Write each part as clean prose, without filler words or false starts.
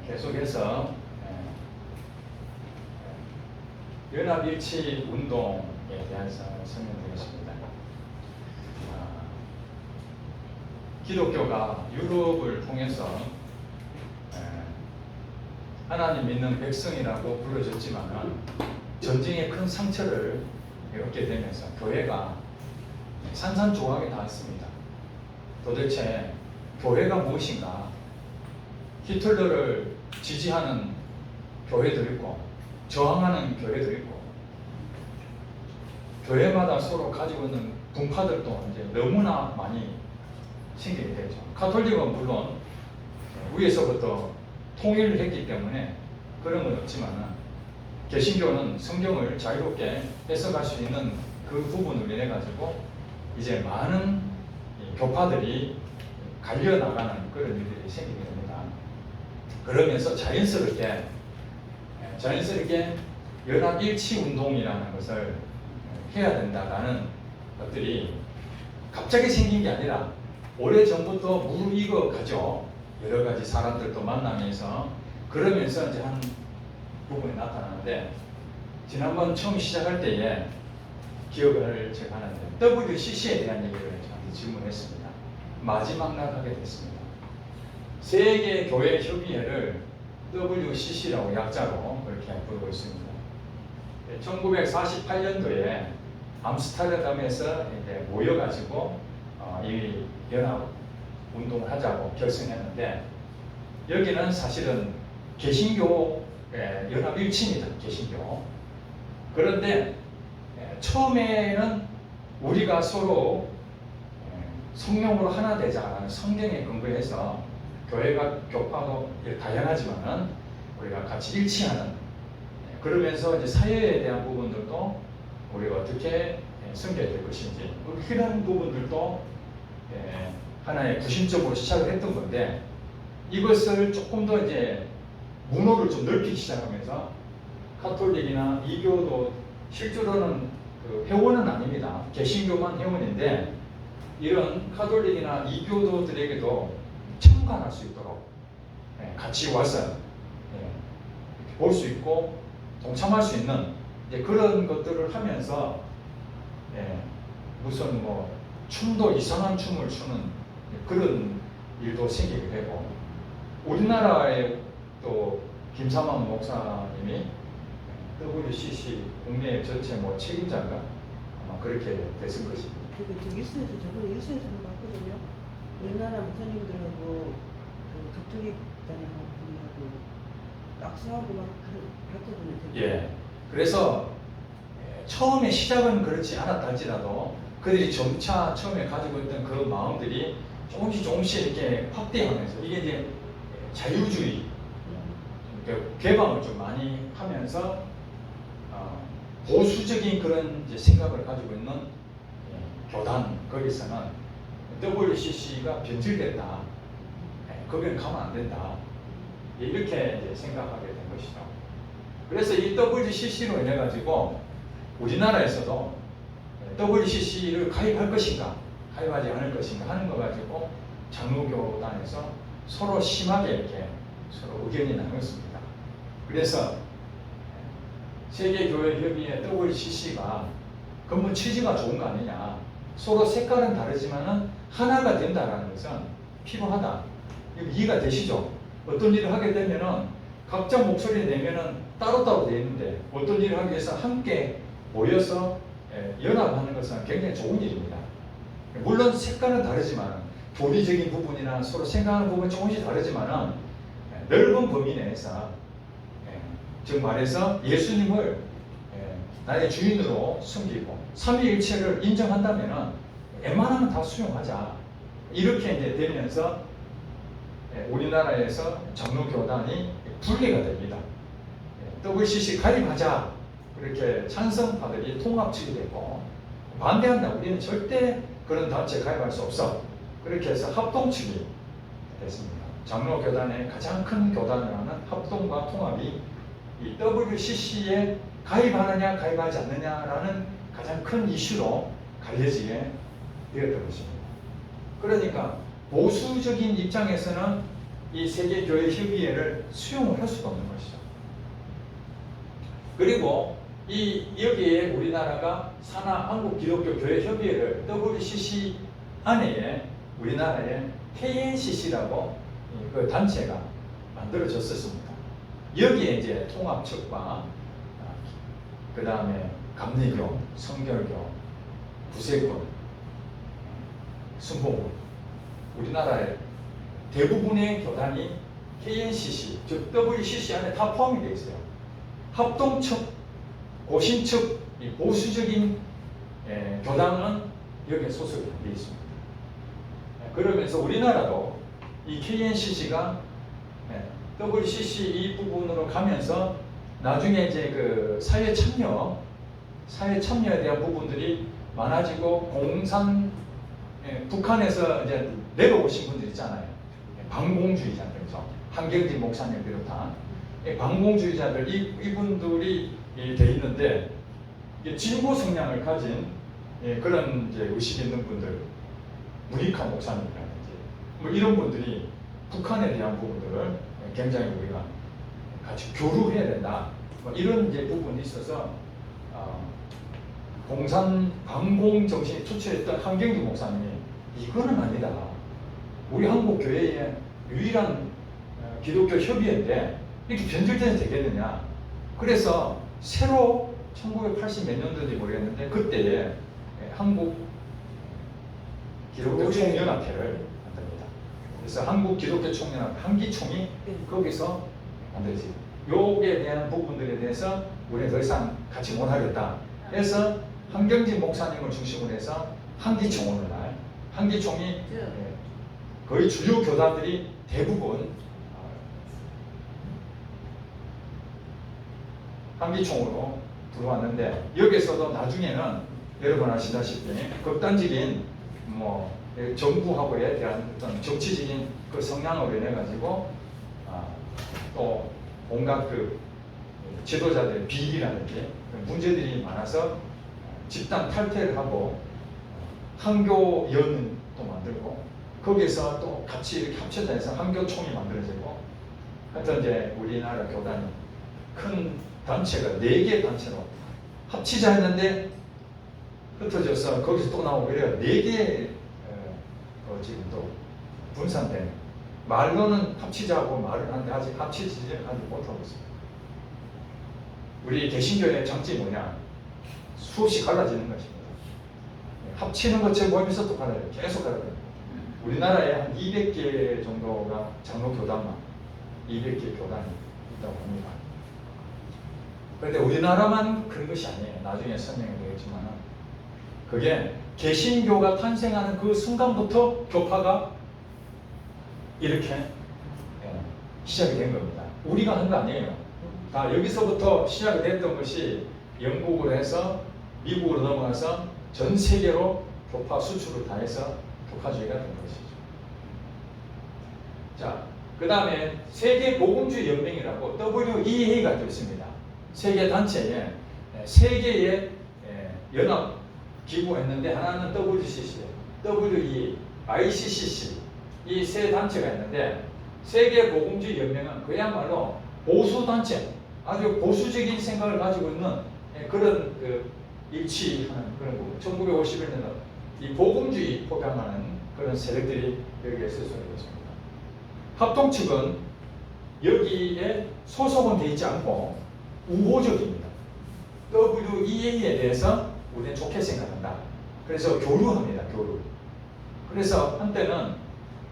계속해서 연합일치 운동에 대해서 설명드리겠습니다. 기독교가 유럽을 통해서 하나님 믿는 백성이라고 불러졌지만 전쟁의 큰 상처를 얻게 되면서 교회가 산산조각에 닿았습니다. 도대체 교회가 무엇인가? 히틀러를 지지하는 교회도 있고 저항하는 교회도 있고 교회마다 서로 가지고 있는 분파들도 이제 너무나 많이 생기게 되죠. 가톨릭은 물론 위에서부터 통일을 했기 때문에 그런 건 없지만 개신교는 성경을 자유롭게 해석할 수 있는 그 부분을 인해 가지고 이제 많은 교파들이 갈려 나가는 그런 일들이 생기게 됩니다. 그러면서 자연스럽게 연합일치 운동이라는 것을 해야 된다라는 것들이 갑자기 생긴 게 아니라 오래전부터 무르익어 가죠. 여러 가지 사람들도 만나면서 그러면서 이제 한 부분이 나타나는데, 지난번 처음 시작할 때에 기억을 제가 하는데 WCC에 대한 얘기를 저한테 질문했습니다. 마지막 날 하게 됐습니다. 세계교회협의회를 WCC라고 약자로 그렇게 부르고 있습니다. 1948년도에 암스테르담에서 이제 모여가지고 이 연합 운동을 하자고 결성했는데, 여기는 사실은 개신교 연합일치입니다. 개신교. 그런데 처음에는 우리가 서로 성령으로 하나 되자라는 성경에 근거해서 교회가 교파도 다양하지만은 우리가 같이 일치하는, 그러면서 이제 사회에 대한 부분들도 우리가 어떻게 섬겨야 될 것인지 그런 부분들도 하나의 구심적으로 시작을 했던 건데, 이것을 조금 더 이제 문호를 좀 넓히기 시작하면서 가톨릭이나 이교도 실제로는 그 회원은 아닙니다. 개신교만 회원인데 이런 가톨릭이나 이교도들에게도 참관할 수 있도록 같이 와서 볼 수 있고 동참할 수 있는 그런 것들을 하면서 무슨 뭐 춤도 이상한 춤을 추는 그런 일도 생기게 되고, 우리나라에 또 김삼환 목사님이 WCC 국내 전체 뭐 책임자인가 아마 그렇게 됐을 것입니다. 그 뉴스에서 저번에 뉴스에서 봤거든요. 우리나라 목사님들하고 그 가톨릭 단하고 악수하고 막 그랬거든요. 예. 그래서 처음에 시작은 그렇지 않았다 할지라도 그들이 점차 처음에 가지고 있던 그 마음들이 조금씩 이렇게 확대하면서, 이게 이제 자유주의 개방을 좀 많이 하면서 보수적인 그런 이제 생각을 가지고 있는 교단, 거기서는 WCC가 변질됐다, 거기는 가면 안 된다, 이렇게 이제 생각하게 된 것이죠. 그래서 이 WCC로 인해 가지고 우리나라에서도 WCC를 가입할 것인가 가입하지 않을 것인가 하는 거 가지고 장로교단에서 서로 심하게 이렇게 서로 의견이 나눴습니다. 그래서 세계교회협의회 WCC가 근본 취지가 좋은 거 아니냐, 서로 색깔은 다르지만은 하나가 된다라는 것은 필요하다. 이해가 되시죠? 어떤 일을 하게 되면은 각자 목소리 내면은 따로따로 돼 있는데 어떤 일을 하기 위해서 함께 모여서 연합하는 것은 굉장히 좋은 일입니다. 물론 색깔은 다르지만 도리적인 부분이나 서로 생각하는 부분이 조금씩 다르지만은 넓은 범위 내에서 즉 말해서 예수님을 나의 주인으로 섬기고 삼위일체를 인정한다면은 웬만하면 다 수용하자, 이렇게 이제 되면서 우리나라에서 장로교단이 분리가 됩니다. WCC 가입하자 그렇게 찬성파들이 통합측이 됐고, 반대한다, 우리는 절대 그런 단체에 가입할 수 없어, 그렇게 해서 합동측이 됐습니다. 장로교단의 가장 큰 교단을 하는 합동과 통합이 이 WCC에 가입하느냐 가입하지 않느냐라는 가장 큰 이슈로 갈려지게 되었던 것입니다. 그러니까 보수적인 입장에서는 이 세계교회협의회를 수용을 할 수가 없는 것이죠. 그리고 여기에 우리나라가 산하 한국기독교교회협의회를 WCC 안에 우리나라에 KNCC라고 그 단체가 만들어졌었습니다. 여기에 이제 통합 측과 그 다음에 감리교, 성결교, 구세군, 순복음, 우리나라의 대부분의 교단이 KNCC, 즉 WCC 안에 다 포함이 되어 있어요. 합동측, 고신측, 이 보수적인 교단은 여기에 소속이 되어 있습니다. 그러면서 우리나라도 이 KNCC가 WCC 이 부분으로 가면서 나중에 이제 그 사회 참여에 대한 부분들이 많아지고 북한에서 이제 내려오신 분들 있잖아요. 반공주의자들이죠. 한경진 목사님 비롯한 반공주의자들 이분들이 돼 있는데 진보 성향을 가진 그런 이제 의식 있는 분들, 문익하 목사님이라든지 뭐 이런 분들이 북한에 대한 부분들을 굉장히 우리가 같이 교류해야 된다. 뭐 이런 이제 부분이 있어서 반공 정신이 투철했던 한경진 목사님이 이거는 아니다. 우리 한국 교회의 유일한 기독교 협의회인데 이렇게 변질돼서 되겠느냐. 그래서 새로 1980 몇 년도인지 모르겠는데 그때 한국 기독교 총연합회를 만듭니다. 그래서 한국 기독교 총연합회 한기총이 거기서 만들어집니다. 요에 대한 부분들에 대해서 우리는 더 이상 같이 못하겠다. 해서 한경진 목사님을 중심으로 해서 한기총 오늘날 한기총이 거의 주요 교단들이 대부분 한기총으로 들어왔는데 여기서도 나중에는 여러분 아시다시피 극단적인 뭐 정부하고에 대한 어떤 정치적인 그 성향으로 인해 가지고 또 온갖 그 지도자들의 비리라든지 문제들이 많아서 집단 탈퇴를 하고 한교연을 또 만들고 거기서 또 같이 이렇게 합쳐져 해서 한교총이 만들어지고 하여튼 이제 우리나라 교단이 큰 단체가 4개 단체로 합치자 했는데 흩어져서 거기서 또 나오고 이래요. 4개 지금 또 분산된 말로는 합치자고 말을 하는데 아직 합치지 못하고 있습니다. 우리 개신교의 장점이 뭐냐? 수없이 갈라지는 것입니다. 합치는 것처럼 보이면서 또 갈라져요. 계속 갈라져요. 우리나라에 한 200개 정도가 장로교단만 200개 교단이 있다고 합니다. 그런데 우리나라만 그런 것이 아니에요. 나중에 설명이 되겠지만 그게 개신교가 탄생하는 그 순간부터 교파가 이렇게 시작이 된 겁니다. 우리가 한 거 아니에요. 다 여기서부터 시작이 됐던 것이 영국으로 해서 미국으로 넘어가서 전 세계로 교파 수출을 다 해서 교파주의가 된 것이죠. 자, 그 다음에 세계복음주의 연맹이라고 WEA가 되어 있습니다. 세계 단체에 3개의 연합 기구가 있는데 하나는 WCC, WE, ICCC 이 3 단체가 있는데 세계복음주의 연맹은 그야말로 보수 단체, 아주 보수적인 생각을 가지고 있는 그런 일치하는 그런 부분. 1951년도 이 복음주의 포장하는 그런 세력들이 여기에 서술되어 있습니다. 합동 측은 여기에 소속은 되어 있지 않고 우호적입니다. WEA에 대해서 우리는 좋게 생각한다. 그래서 교류합니다. 교류. 그래서 한때는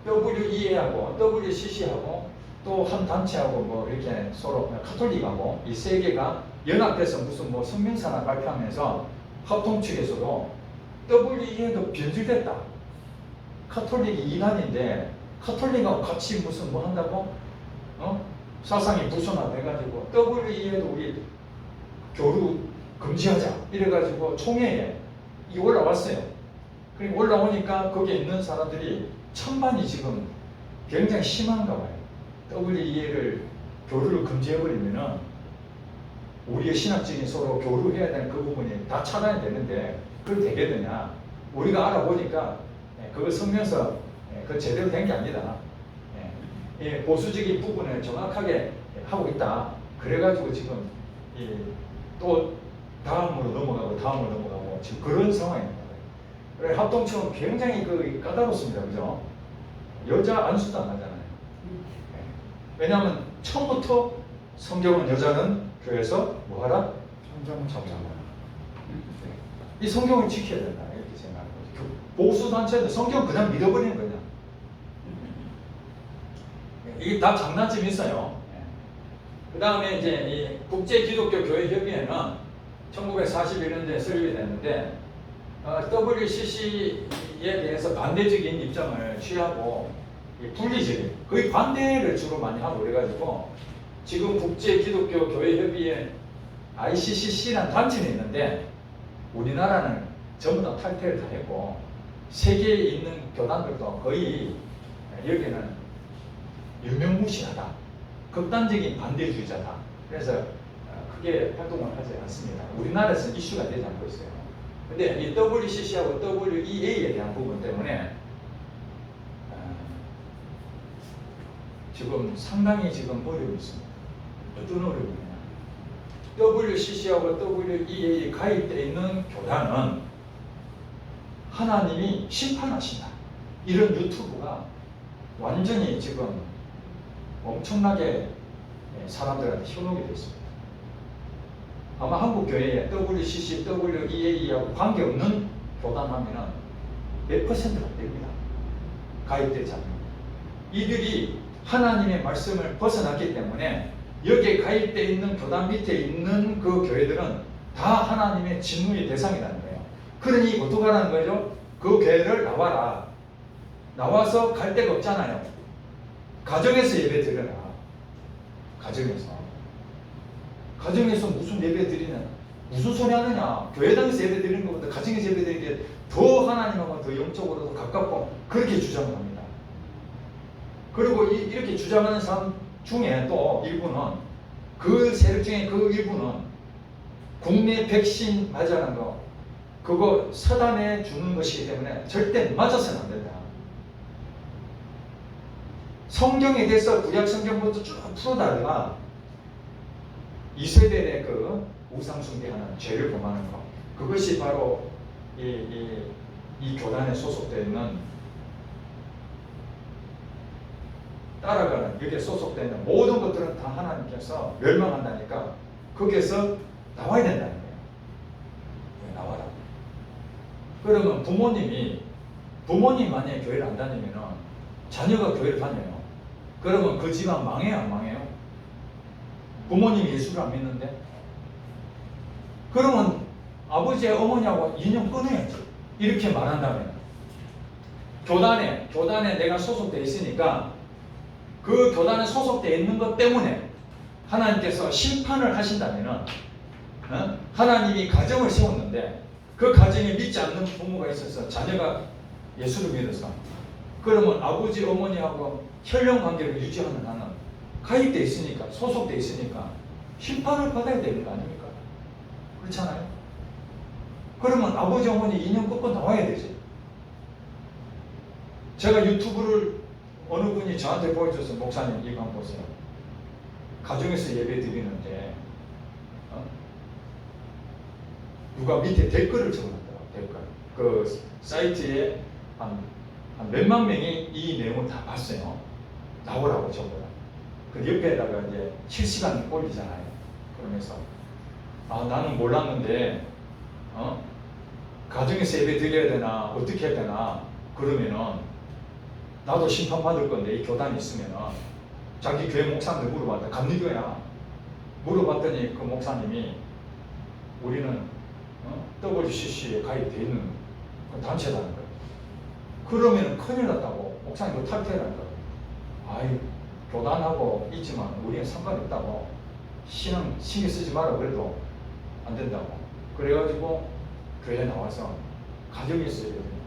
WEA하고 WCC하고 또 한 단체하고 뭐 이렇게 서로 카톨릭하고 이 3개가 연합돼서 무슨 뭐 성명사나 발표하면서 합동 측에서도 WEA도 변질됐다. 카톨릭이 이단인데 카톨릭하고 같이 무슨 뭐 한다고? 사상이 부순화돼가지고 WEA도 우리 교류 금지하자 이래가지고 총회에 이 올라왔어요. 그리고 올라오니까 거기에 있는 사람들이 찬반이 지금 굉장히 심한가 봐요. WEA를 교류를 금지해버리면은 우리의 신학적인 서로 교류해야 되는 그 부분이 다 차단이 되는데 그걸 되겠느냐? 우리가 알아보니까 그거 성면서 그 제대로 된 게 아니다. 보수적인 부분을 정확하게 하고 있다. 그래가지고 지금 또 다음으로 넘어가고 지금 그런 상황입니다. 그래 합동청은 굉장히 까다롭습니다. 그죠? 여자 안수도 안 하잖아요. 왜냐하면 처음부터 성경은 여자는 교회에서 뭐하라? 정장하라. 이 성경을 지켜야 된다 이렇게 생각하고 보수 단체도 성경 그냥 믿어버리는 거냐? 이게 다 장단점이 있어요. 그 다음에 이제 이 국제기독교교회협의회는 1941년도에 설립이 됐는데 WCC에 대해서 반대적인 입장을 취하고 분리적인 거의 반대를 주로 많이 하고 그래가지고 지금 국제기독교교회협의회 ICCC라는 단체는 있는데 우리나라는 전부 다 탈퇴를 다 했고 세계에 있는 교단들도 거의 여기는 유명무실하다. 극단적인 반대주의자다. 그래서 크게 활동을 하지 않습니다. 우리나라에서는 이슈가 되지 않고 있어요. 근데 이 WCC하고 WEA에 대한 부분 때문에 지금 상당히 지금 어려움이 있습니다. 어떤 어려움이냐? WCC하고 WEA에 가입되어 있는 교단은 하나님이 심판하신다. 이런 유튜브가 완전히 지금 엄청나게 사람들한테 현혹이 되어 있습니다. 아마 한국 교회에 WCC, WEA하고 관계없는 교단 하면은 몇 퍼센트가 됩니다. 가입되지 않는. 이들이 하나님의 말씀을 벗어났기 때문에 여기에 가입되어 있는 교단 밑에 있는 그 교회들은 다 하나님의 진노의 대상이라는 거예요. 그러니 어떻게 하라는 거죠? 그 교회를 나와라. 나와서 갈 데가 없잖아요. 가정에서 예배 드려라. 가정에서 무슨 예배 드리냐? 무슨 소리 하느냐? 교회당에서 예배 드리는 것보다 가정에서 예배 드리는 게 더 하나님하고 더 영적으로 더 가깝고 그렇게 주장을 합니다. 그리고 이렇게 주장하는 사람 중에 또 일부는 그 세력 중에 그 일부는 국내 백신 맞이하는 거 그거 사단에 주는 것이기 때문에 절대 맞아서는 안 된다. 성경에 대해서 구약 성경부터 쭉 풀어다가 이세벨의 그 우상숭배하는 죄를 범하는 것 그것이 바로 이 교단에 소속되어 있는 따라가는 여기에 소속되어 있는 모든 것들은 다 하나님께서 멸망한다니까 거기에서 나와야 된다는 거예요. 나와라. 그러면 부모님 만약에 교회를 안 다니면 자녀가 교회를 다녀요. 그러면 그 집안 망해요 안 망해요? 부모님이 예수를 안 믿는데? 그러면 아버지 어머니하고 인연 끊어야지. 이렇게 말한다면 교단에 내가 소속되어 있으니까 그 교단에 소속되어 있는 것 때문에 하나님께서 심판을 하신다면 하나님이 가정을 세웠는데 그 가정에 믿지 않는 부모가 있어서 자녀가 예수를 믿어서 그러면 아버지 어머니하고 혈연 관계를 유지하는 한은 가입되어 있으니까 소속되어 있으니까 심판을 받아야 되는 거 아닙니까? 그렇잖아요. 그러면 아버지 어머니 인연 끊고 나와야 되지. 제가 유튜브를 어느 분이 저한테 보여줘서 목사님 이거 한번 보세요. 가정에서 예배 드리는데 누가 밑에 댓글을 적어놨더라고요. 댓글. 그 사이트에 한 몇만 명이 이 내용을 다 봤어요. 나오라고 적어라. 그 옆에다가 이제 실시간 올리잖아요. 그러면서 나는 몰랐는데 가정에서 예배 드려야 되나 어떻게 해야 되나 그러면은 나도 심판받을 건데 이 교단이 있으면은 자기 교회 목사한테 물어봤다. 감리교야. 물어봤더니 그 목사님이 우리는 WCC에 가입되어 있는 그 단체라는 거예요. 그러면 큰일 났다고 목사님도 탈퇴라는 거예요. 아이 교단하고 있지만 우리는 상관이 없다고 신경 쓰지 마라 그래도 안 된다고. 그래가지고 교회에 나와서 가정에서 예배 드립니다.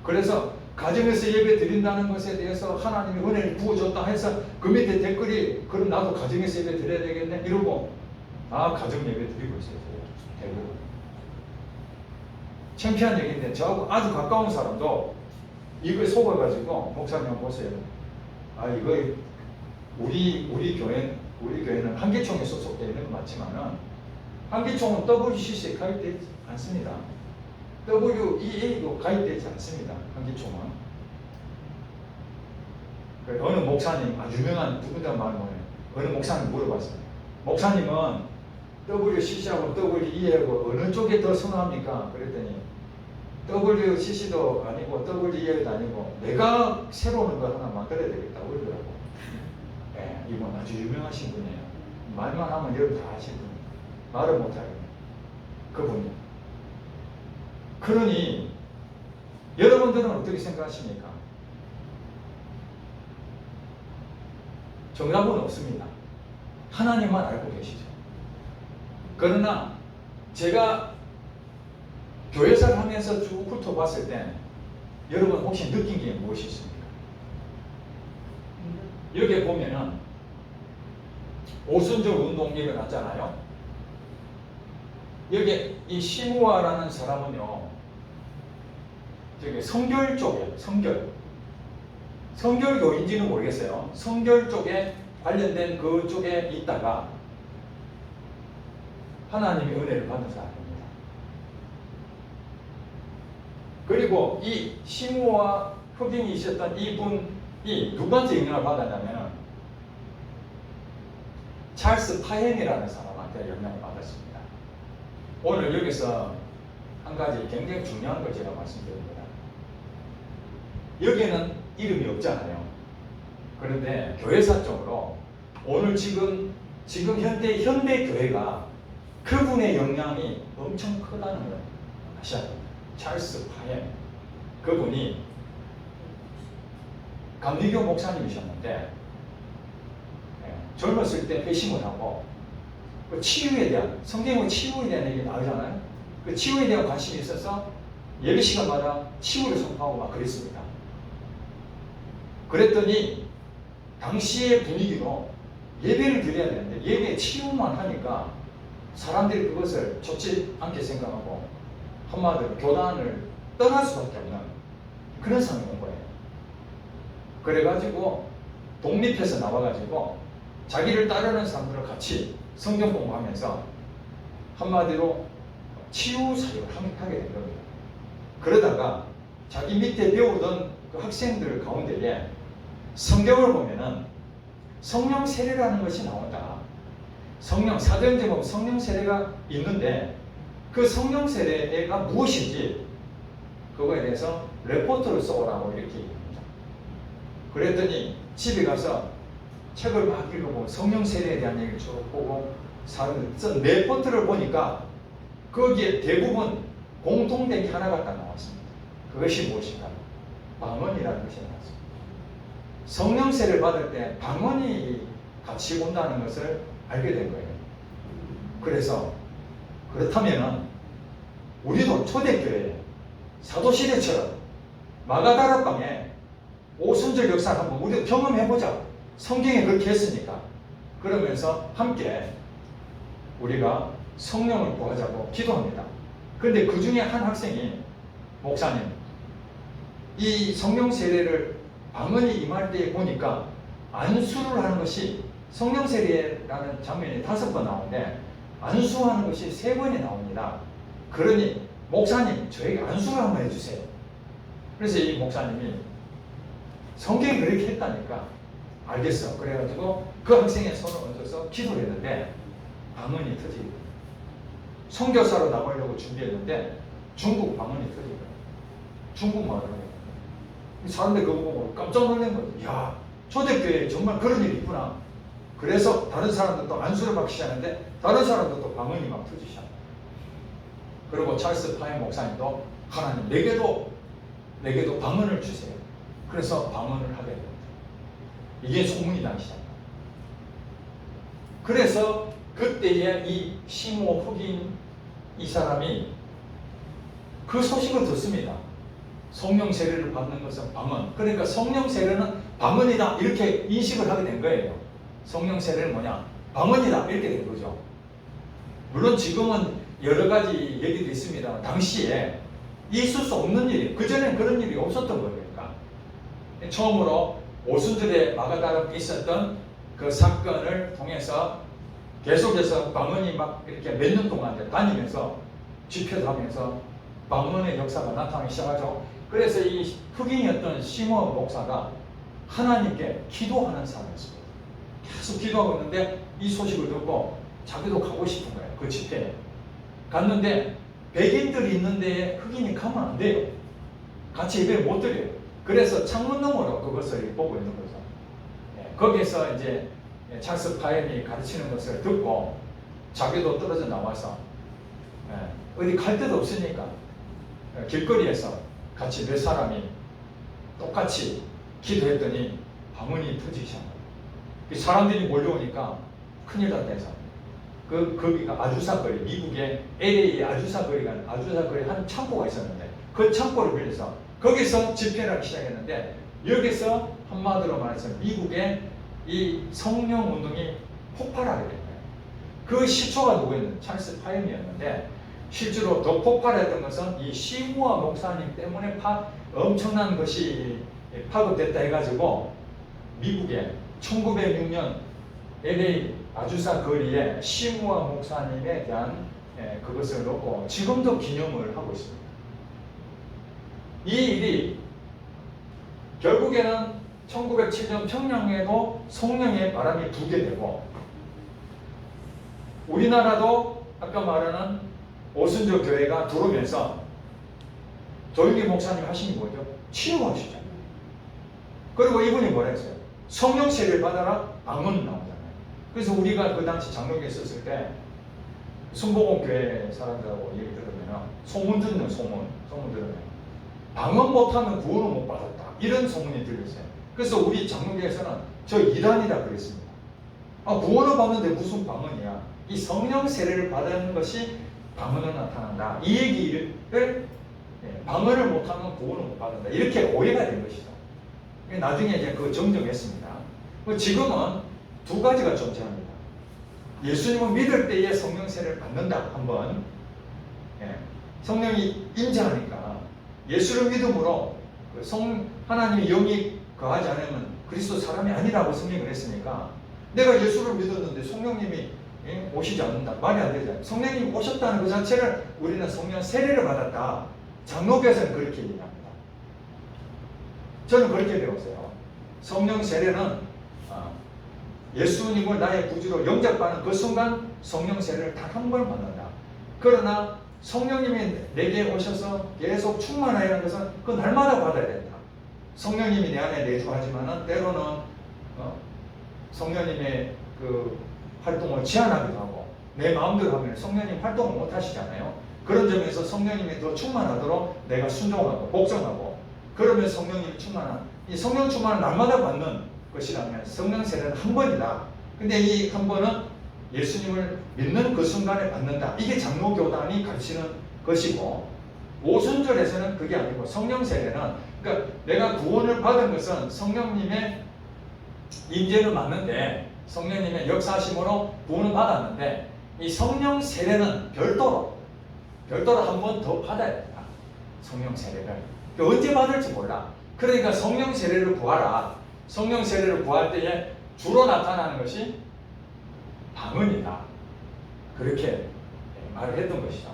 그래서 가정에서 예배 드린다는 것에 대해서 하나님이 은혜를 부어줬다 해서 그 밑에 댓글이 그럼 나도 가정에서 예배 드려야 되겠네 이러고 가정 예배 드리고 있어요. 대부분 창피한 얘기인데 저하고 아주 가까운 사람도 이걸 속아가지고 목사님 보세요. 이거 우리 교회는 한기총에 소속되어 있는 건 맞지만은 한기총은 WCC에 가입되지 않습니다. WEA도 가입되지 않습니다. 한기총은. 어느 목사님, 유명한 누구다 말은 뭐예요? 어느 목사님 물어봤어요. 목사님은 WCC하고 WEA하고 어느 쪽에 더 선호합니까? 그랬더니 WCC도 아니고 WEA도 아니고 내가 새로운 거 하나 만들어야 되겠다고 그러더라고. 예, 이분 아주 유명하신 분이에요. 말만 하면 여러분 다 아시는 분. 말을 못하겠네. 그분이. 그러니 여러분들은 어떻게 생각하십니까? 정답은 없습니다. 하나님만 알고 계시죠. 그러나 제가 교회사를 하면서 쭉 훑어봤을 때 여러분 혹시 느낀 게 무엇이 있습니까? 여기 보면은 오순절 운동 일어났잖아요. 여기 이 시무아라는 사람은요, 저기 성결 쪽에, 성결교인지는 모르겠어요. 성결 쪽에 관련된 그쪽에 있다가 하나님의 은혜를 받은 사람입니다. 그리고 이 시무와 흑인이 있었던 이분이 누구한테 영향을 받았냐면 찰스 파햄이라는 사람한테 영향을 받았습니다. 오늘 여기서 한 가지 굉장히 중요한 걸 제가 말씀드립니다. 여기에는 이름이 없잖아요. 그런데 교회사적으로 오늘 지금 현대 교회가 그분의 영향이 엄청 크다는 걸 아셔야 됩니다. 찰스 파햄, 그분이 감리교 목사님이셨는데 젊었을 때 회심을 하고 그 치유에 대한, 성경의 치유에 대한 얘기 나오잖아요. 그 치유에 대한 관심이 있어서 예배 시간마다 치유를 선포하고 막 그랬습니다. 그랬더니 당시의 분위기로 예배를 드려야 되는데 예배 치유만 하니까 사람들이 그것을 좋지 않게 생각하고 한마디로 교단을 떠날 수밖에 없는 그런 상황이 온 거예요. 그래가지고 독립해서 나와가지고 자기를 따르는 사람들과 같이 성경 공부하면서 한마디로 치유 사역을 하게 된 겁니다. 그러다가 자기 밑에 배우던 그 학생들 가운데에 성경을 보면은 성령 세례라는 것이 나온다. 사도행전 보면 성령 세례가 있는데 그 성령 세례가 무엇인지 그거에 대해서 레포트를 써오라고 이렇게 얘기합니다. 그랬더니 집에 가서 책을 막 읽어보고 성령 세례에 대한 얘기를 쭉 보고 사람들 쓴 레포트를 보니까 거기에 대부분 공통된 게 하나가 딱 나왔습니다. 그것이 무엇인가? 방언이라는 것이 나왔습니다. 성령 세례를 받을 때 방언이 같이 온다는 것을 알게 된 거예요. 그래서 그렇다면은 우리도 초대교회 사도시대처럼 마가다락방에 오순절 역사를 한번 우리도 경험해보자. 성경에 그렇게 했으니까. 그러면서 함께 우리가 성령을 구하자고 기도합니다. 그런데 그 중에 한 학생이 목사님, 이 성령 세례를 방언이 임할 때 보니까 안수를 하는 것이 성령 세례라는 장면이 5번 나오는데 안수하는 것이 3번이 나옵니다. 그러니 목사님 저에게 안수를 한번 해주세요. 그래서 이 목사님이 성경이 그렇게 했다니까 알겠어. 그래가지고 그 학생의 손을 얹어서 기도를 했는데 방언이 터지고 선교사로 나가려고 준비했는데 중국 방언이 터지고 중국말을 해요. 사람들 그거 보고 깜짝 놀란 거죠. 야, 초대교회에 정말 그런 일이 있구나. 그래서 다른 사람들도 안수를 받기 시작하는데 다른 사람들도 방언이 막 터지시잖아요. 그리고 찰스 파인 목사님도 하나님 내게도 방언을 주세요. 그래서 방언을 하게 됩니다. 이게 소문이 나기 시작합니다. 그래서 그때에 이 시모 흑인 이 사람이 그 소식을 듣습니다. 성령 세례를 받는 것은 방언. 그러니까 성령 세례는 방언이다 이렇게 인식을 하게 된 거예요. 성령 세례는 뭐냐? 방언이다 이렇게 된 거죠. 물론 지금은 여러 가지 얘기도 있습니다만 당시에 있을 수 없는 일, 그전엔 그런 일이 없었던 거니까. 처음으로 오순절에 마가다락에 있었던 그 사건을 통해서 계속해서 방언이 막 이렇게 몇 년 동안 이제 다니면서 집회도 하면서 방언의 역사가 나타나기 시작하죠. 그래서 이 흑인이었던 시므온 목사가 하나님께 기도하는 사람이었습니다. 계속 기도하고 있는데 이 소식을 듣고 자기도 가고 싶은 거예요. 그 집회에 갔는데 백인들이 있는데 흑인이 가면 안 돼요. 같이 예배를 못 드려요. 그래서 창문 너머로 그것을 보고 있는 거죠. 거기에서 이제 찰스 파엠이 가르치는 것을 듣고 자기도 떨어져 나와서 어디 갈 데도 없으니까 길거리에서 같이 몇 사람이 똑같이 기도했더니 방언이 터지기 시작합니다. 사람들이 몰려오니까 큰일 났다 해서 거기가 아주사 거리, 미국의 LA 아주사 거리가 아주사 거리 한 창고가 있었는데 그 창고를 빌려서 거기서 집회를 하기 시작했는데 여기서 한마디로 말해서 미국의 이 성령 운동이 폭발하게 된 거예요. 그 시초가 누구였는데 찰스 파엠이었는데 실제로 더 폭발했던 것은 이 시므온 목사님 때문에 엄청난 것이 파급됐다 해가지고 미국의 1906년 LA 아주사 거리에 시므온 목사님에 대한 그것을 놓고 지금도 기념을 하고 있습니다. 이 일이 결국에는 1907년 평양에도 성령의 바람이 불게 되고 우리나라도 아까 말하는 오순절 교회가 들어오면서 조윤기 목사님 하신 게 뭐죠? 치유하시잖아요. 그리고 이분이 뭐라 했어요? 성령 세례를 받아라. 방언 나오잖아요. 그래서 우리가 그 당시 장로교에 있었을 때 순복음 교회 사람들하고 얘기 들으면 소문 듣는 소문 들으면 방언 못하면 구원을 못 받았다. 이런 소문이 들렸어요. 그래서 우리 장로교에서는 저 이단이라 그랬습니다. 구원을 받는데 무슨 방언이야. 이 성령 세례를 받은 것이 방언으로 나타난다. 이 얘기를 방언을 못하면 구원을 못 받는다. 이렇게 오해가 된 것이죠. 나중에 이제 그 정정했습니다. 지금은 두 가지가 존재합니다. 예수님을 믿을 때에 성령 세례를 받는다. 한번 성령이 임재하니까 예수를 믿음으로 하나님의 영이 거하지 않으면 그리스도 사람이 아니라고 설명을 했으니까 내가 예수를 믿었는데 성령님이 오시지 않는다. 말이 안 되잖아요. 성령님이 오셨다는 그 자체를 우리는 성령 세례를 받았다. 장로교에서는 그렇게 얘기합니다. 저는 그렇게 배웠어요. 성령 세례는 예수님을 나의 구주로 영접하는 그 순간 성령 세례를 단 한 번 받는다. 그러나 성령님이 내게 오셔서 계속 충만하여 하는 것은 그 날마다 받아야 된다. 성령님이 내 안에 내주하지만은 때로는 성령님의 그 활동을 제한하기도 하고 내 마음대로 하면 성령님 활동을 못 하시잖아요. 그런 점에서 성령님이 더 충만하도록 내가 순종하고 복종하고 그러면 성령님이 충만한 이 성령 충만을 날마다 받는 것이라면 성령 세례는 한 번이다. 근데 이 한 번은 예수님을 믿는 그 순간에 받는다. 이게 장로교단이 가르치는 것이고 오순절에서는 그게 아니고 성령 세례는 그러니까 내가 구원을 받은 것은 성령님의 임재는 맞는데 성령님의 역사하심으로 구원을 받았는데 이 성령 세례는 별도로 한 번 더 받아야 된다. 성령 세례를 언제 받을지 몰라. 그러니까 성령 세례를 구하라. 성령 세례를 구할 때에 주로 나타나는 것이 방언이다. 그렇게 말을 했던 것이죠.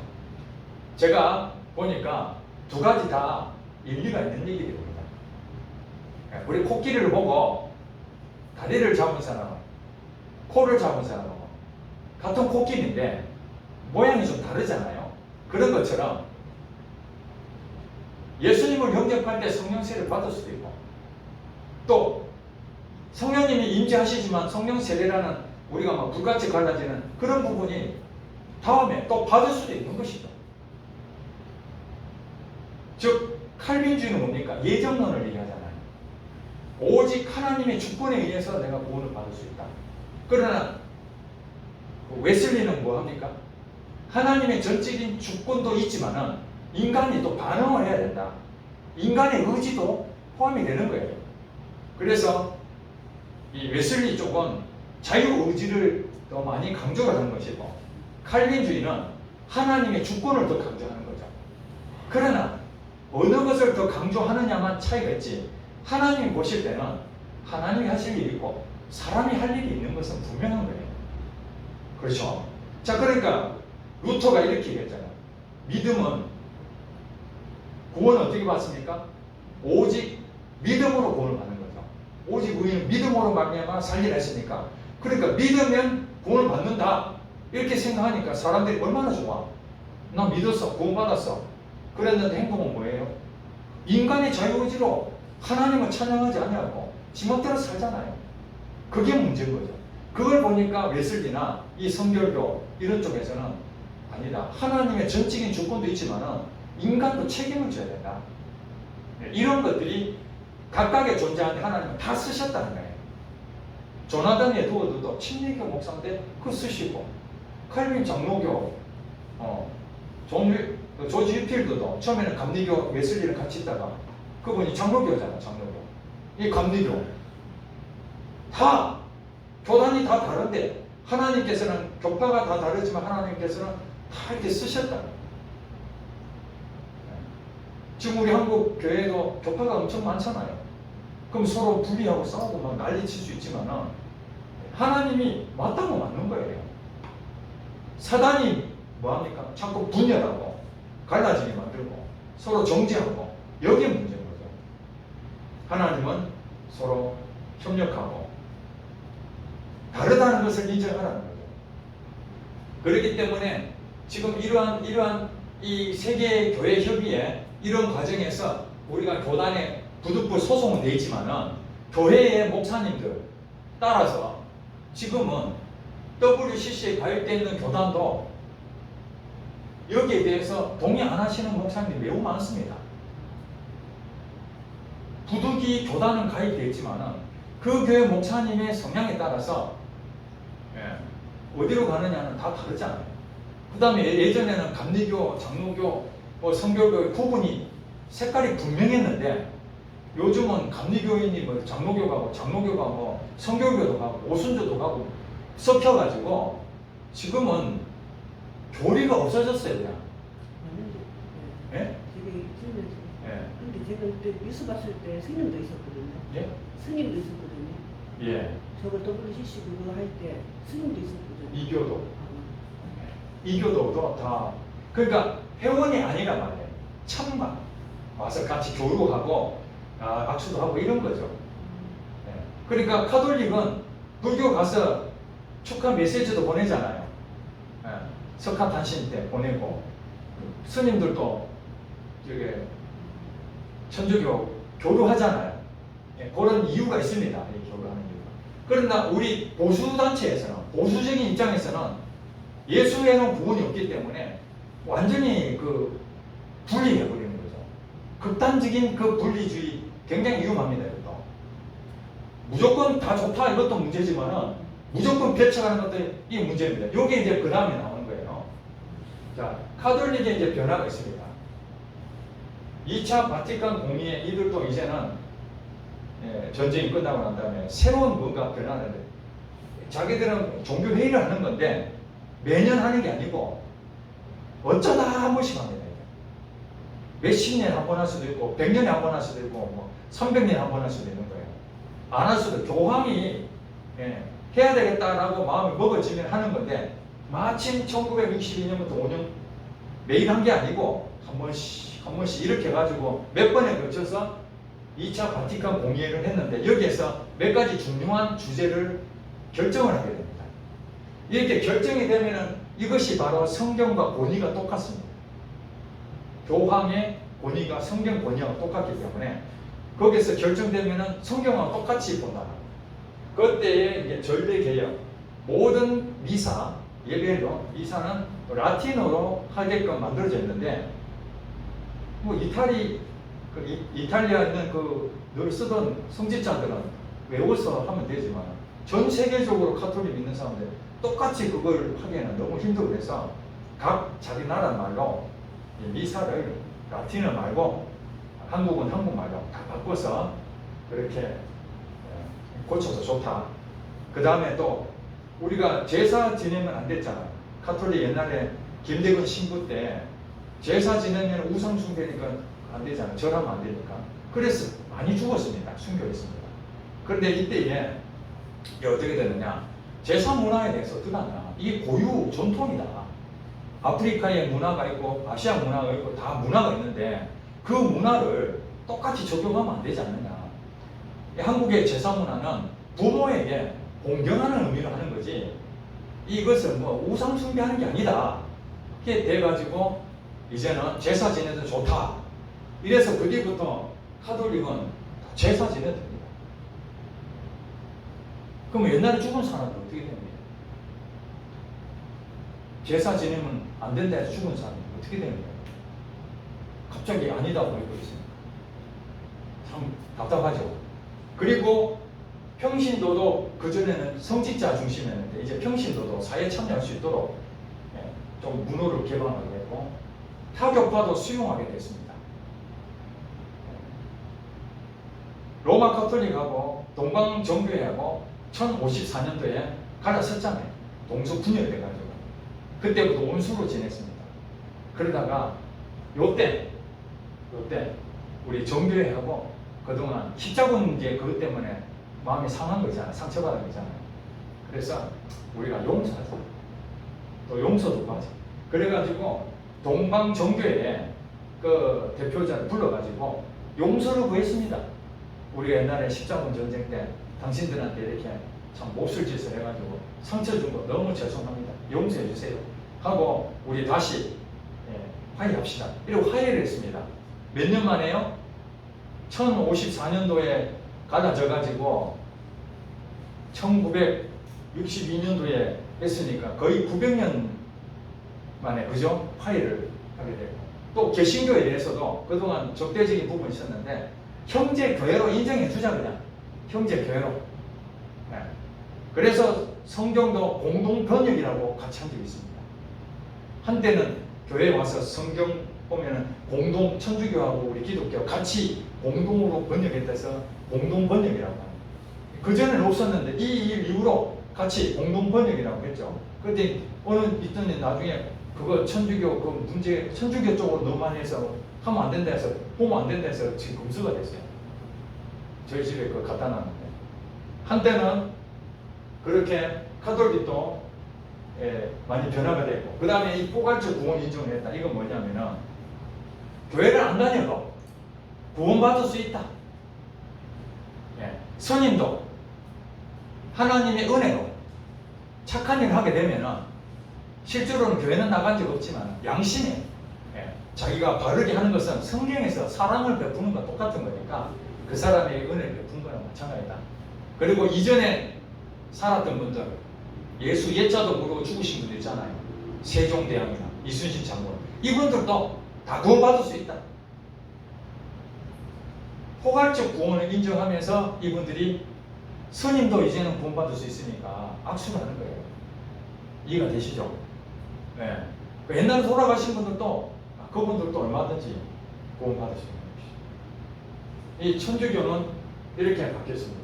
제가 보니까 두 가지 다 일리가 있는 얘기입니다. 우리 코끼리를 보고 다리를 잡은 사람은 코를 잡은 사람은 같은 코끼리인데 모양이 좀 다르잖아요. 그런 것처럼 예수님을 영접할 때 성령 세례를 받을 수도 있고 또 성령님이 임재하시지만 성령 세례라는 우리가 막 불같이 갈라지는 그런 부분이 다음에 또 받을 수도 있는 것이죠. 즉 칼빈주의는 뭡니까? 예정론을 얘기하잖아요. 오직 하나님의 주권에 의해서 내가 구원을 받을 수 있다. 그러나 웨슬리는 뭐 합니까? 하나님의 전적인 주권도 있지만은 인간이 또 반응을 해야 된다. 인간의 의지도 포함이 되는 거예요. 그래서 이 웨슬리 쪽은 자유의지를 더 많이 강조를 하는 것이고 칼빈주의는 하나님의 주권을 더 강조하는 거죠. 그러나 어느 것을 더 강조하느냐만 차이가 있지 하나님이 보실 때는 하나님이 하실 일이 있고 사람이 할 일이 있는 것은 분명한 거예요. 그렇죠? 자, 그러니까 루터가 이렇게 얘기했잖아요. 믿음은 구원은 어떻게 받습니까? 오직 믿음으로 구원을 받는 거죠. 오직 우리는 믿음으로 말미암아 살리라 했으니까. 그러니까 믿으면 구원을 받는다 이렇게 생각하니까 사람들이 얼마나 좋아. 나 믿었어, 구원받았어. 그랬는데 행동은 뭐예요? 인간의 자유의지로 하나님을 찬양하지 않냐고 지멋대로 살잖아요. 그게 문제인 거죠. 그걸 보니까 웨슬리나 이 성결교 이런 쪽에서는 아니다. 하나님의 전적인 주권도 있지만은 인간도 책임을 져야 된다. 이런 것들이 각각의 존재하는 하나님을 다 쓰셨다는 거예요. 조나단 에드워드도 침례교 목사인데 그거 쓰시고, 칼빈 장로교, 조지 휘필드도 처음에는 감리교 웨슬리를 같이 있다가 그분이 장로교잖아, 장로교. 이 감리교 다 교단이 다 다른데 하나님께서는 교파가 다 다르지만 하나님께서는 다 이렇게 쓰셨다. 지금 우리 한국 교회도 교파가 엄청 많잖아요. 그럼 서로 분리하고 싸우고 막 난리칠 수 있지만은 하나님이 맞다고 맞는 거예요. 사단이 뭐합니까? 자꾸 분열하고 갈라지게 만들고 서로 정죄하고 여기에 문제인 거죠. 하나님은 서로 협력하고 다르다는 것을 인정하라는 거죠. 그렇기 때문에 지금 이러한 이 세계 교회 협의회 이런 과정에서 우리가 교단에 부득불 소송은 내지만은 교회의 목사님들 따라서 지금은 WCC에 가입되어 있는 교단도 여기에 대해서 동의 안 하시는 목사님이 매우 많습니다. 부득이 교단은 가입되어 있지만은 그 교회 목사님의 성향에 따라서 어디로 가느냐는 다 다르잖아요. 그 다음에 예전에는 감리교, 장로교, 성결교의 구분이 색깔이 분명했는데 요즘은 감리교인이 장로교 가고 장로교 가고 성결교도 가고 오순절도 가고 섞여가지고 지금은 교리가 없어졌어요, 그냥. 예? 되게 있으면서. 예. 근데 제가 그때 뉴스 봤을 때 스님도 있었거든요. 예? 스님도 있었거든요. 예. 저거 WCC 그거 할 때 스님도 있었거든요. 이교도. 이교도도 다. 그러니까 회원이 아니란 말이에요. 참만. 와서 같이 교류하고 악수도 하고 이런 거죠. 예. 그러니까 카톨릭은 불교 가서 축하 메시지도 보내잖아요. 예. 석가탄신 때 보내고 스님들도 저게 천주교 교류하잖아요. 예. 그런 이유가 있습니다. 이 교류하는 이유가. 그러나 우리 보수단체에서는 보수적인 입장에서는 예수에는 구원이 없기 때문에 완전히 그 분리해버리는 거죠. 극단적인 그 분리주의 굉장히 위험합니다. 이것도. 무조건 다 좋다 이것도 문제지만은 무조건 배척하는 것도 이 문제입니다. 이게 이제 그 다음에 나오는 거예요. 자, 카톨릭에 이제 변화가 있습니다. 2차 바티칸 공의회 이들도 이제는 전쟁이 끝나고 난 다음에 새로운 뭔가 변화를 자기들은 종교 회의를 하는 건데 매년 하는 게 아니고 어쩌다 한 번씩 합니다. 몇십 년에 한 번 할 수도 있고 100년에 한 번 할 수도 있고 뭐 300년에 한 번 할 수도 있는 거예요. 안 할 수도 교황이 해야 되겠다라고 마음이 먹어지면 하는 건데 마침 1962년부터 5년 매일 한 게 아니고 한 번씩 이렇게 해가지고 몇 번에 걸쳐서 2차 바티칸 공의회를 했는데 여기에서 몇 가지 중요한 주제를 결정을 하게 됩니다. 이렇게 결정이 되면은 이것이 바로 성경과 권위가 똑같습니다. 교황의 권위가 성경 권위와 똑같기 때문에 거기서 결정되면은 성경과 똑같이 본다. 그때에 이제 전례 개혁, 모든 미사, 예배로 미사는 라틴어로 하게끔 만들어져 있는데 뭐 이탈리아에 있는 늘 쓰던 성직자들은 외워서 하면 되지만 전 세계적으로 카톨릭 믿는 사람들 똑같이 그걸 하기에는 너무 힘들고 그래서 각 자기 나라 말로 미사를 라틴어 말고 한국은 한국말로 다 바꿔서 그렇게 고쳐서 좋다. 그 다음에 또 우리가 제사 지내면 안 됐잖아요. 카톨릭 옛날에 김대근 신부 때 제사 지내면 우상 숭배니까 안 되잖아요. 절하면 안 되니까. 그래서 많이 죽었습니다. 순교했습니다. 그런데 이때에 이게 어떻게 되느냐? 제사 문화에 대해서 어떻게 하냐? 이게 고유 전통이다. 아프리카의 문화가 있고 아시아 문화가 있고 다 문화가 있는데 그 문화를 똑같이 적용하면 안 되지 않느냐? 한국의 제사 문화는 부모에게 공경하는 의미로 하는 거지 이것은 뭐 우상 숭배하는 게 아니다. 이렇게 돼가지고 이제는 제사 지내도 좋다. 이래서 그 뒤부터 카톨릭은 제사 지내도 됩니다. 그럼 옛날에 죽은 사람은 어떻게 됩니까? 제사 지내면 안 된다 해서 죽은 사람은 어떻게 됩니까? 갑자기 아니다고 그러고 있습니다. 참 답답하죠. 그리고 평신도도 그전에는 성직자 중심이었는데 이제 평신도도 사회에 참여할 수 있도록 좀 문호를 개방하게 됐고 타교파도 수용하게 됐습니다. 로마 카톨릭하고 동방정교회하고 1054년도에 갈라섰잖아요. 동서 분열이 돼가지고 그때부터 원수로 지냈습니다. 그러다가 요때 우리 정교회하고 그동안 십자군 문제 그것 때문에 마음이 상한 거잖아요. 상처받은 거잖아요. 그래서 우리가 용서하자. 또 용서도 하자. 그래가지고 동방정교회 그 대표자를 불러가지고 용서를 구했습니다. 우리가 옛날에 십자군 전쟁 때 당신들한테 이렇게 참 몹쓸 짓을 해가지고 상처 준 거 너무 죄송합니다. 용서해 주세요. 하고 우리 다시 화해합시다. 이러고 화해를 했습니다. 몇 년 만에요? 1054년도에 갈라져가지고 1962년도에 했으니까 거의 900년 만에 그죠? 화해를 하게 되고 또 개신교에 대해서도 그동안 적대적인 부분이 있었는데 형제교회로 인정해 주자 그냥 형제교회로 네. 그래서 성경도 공동번역이라고 같이 한 적이 있습니다. 한때는 교회에 와서 성경 보면은 공동 천주교하고 우리 기독교 같이 공동으로 번역했다 해서 공동번역이라고 합니다. 그전에는 없었는데 이 일 이후로 같이 공동번역이라고 했죠. 그런데 어느 있더니 나중에 그거 천주교 그 문제 천주교 쪽으로 너무 많이 해서 하면 안 된다 해서 보면 안 된다 해서 지금 금수가 됐어요. 저희 집에 그거 갖다 놨는데 한때는 그렇게 카톨릭도 많이 변화가 됐고 그 다음에 이 포괄적 구원 인정을 했다. 이건 뭐냐면은 교회를 안 다녀도 구원받을 수 있다. 선임도 하나님의 은혜로 착한 일을 하게 되면은 실제로는 교회는 나간 적 없지만 양심에 자기가 바르게 하는 것은 성경에서 사랑을 베푸는 것 똑같은 거니까 그 사람의 은혜를 베푼 거랑 마찬가지다. 그리고 이전에 살았던 분들 예수 예자도 모르고 죽으신 분들 있잖아요. 세종대왕이나 이순신 장군 이분들도 다 구원받을 수 있다. 포괄적 구원을 인정하면서 이분들이 스님도 이제는 구원받을 수 있으니까 악수를 하는 거예요. 이해가 되시죠? 네. 옛날에 돌아가신 분들도 그분들도 얼마든지 구원받을 수 있는 것이죠. 이 천주교는 이렇게 바뀌었습니다.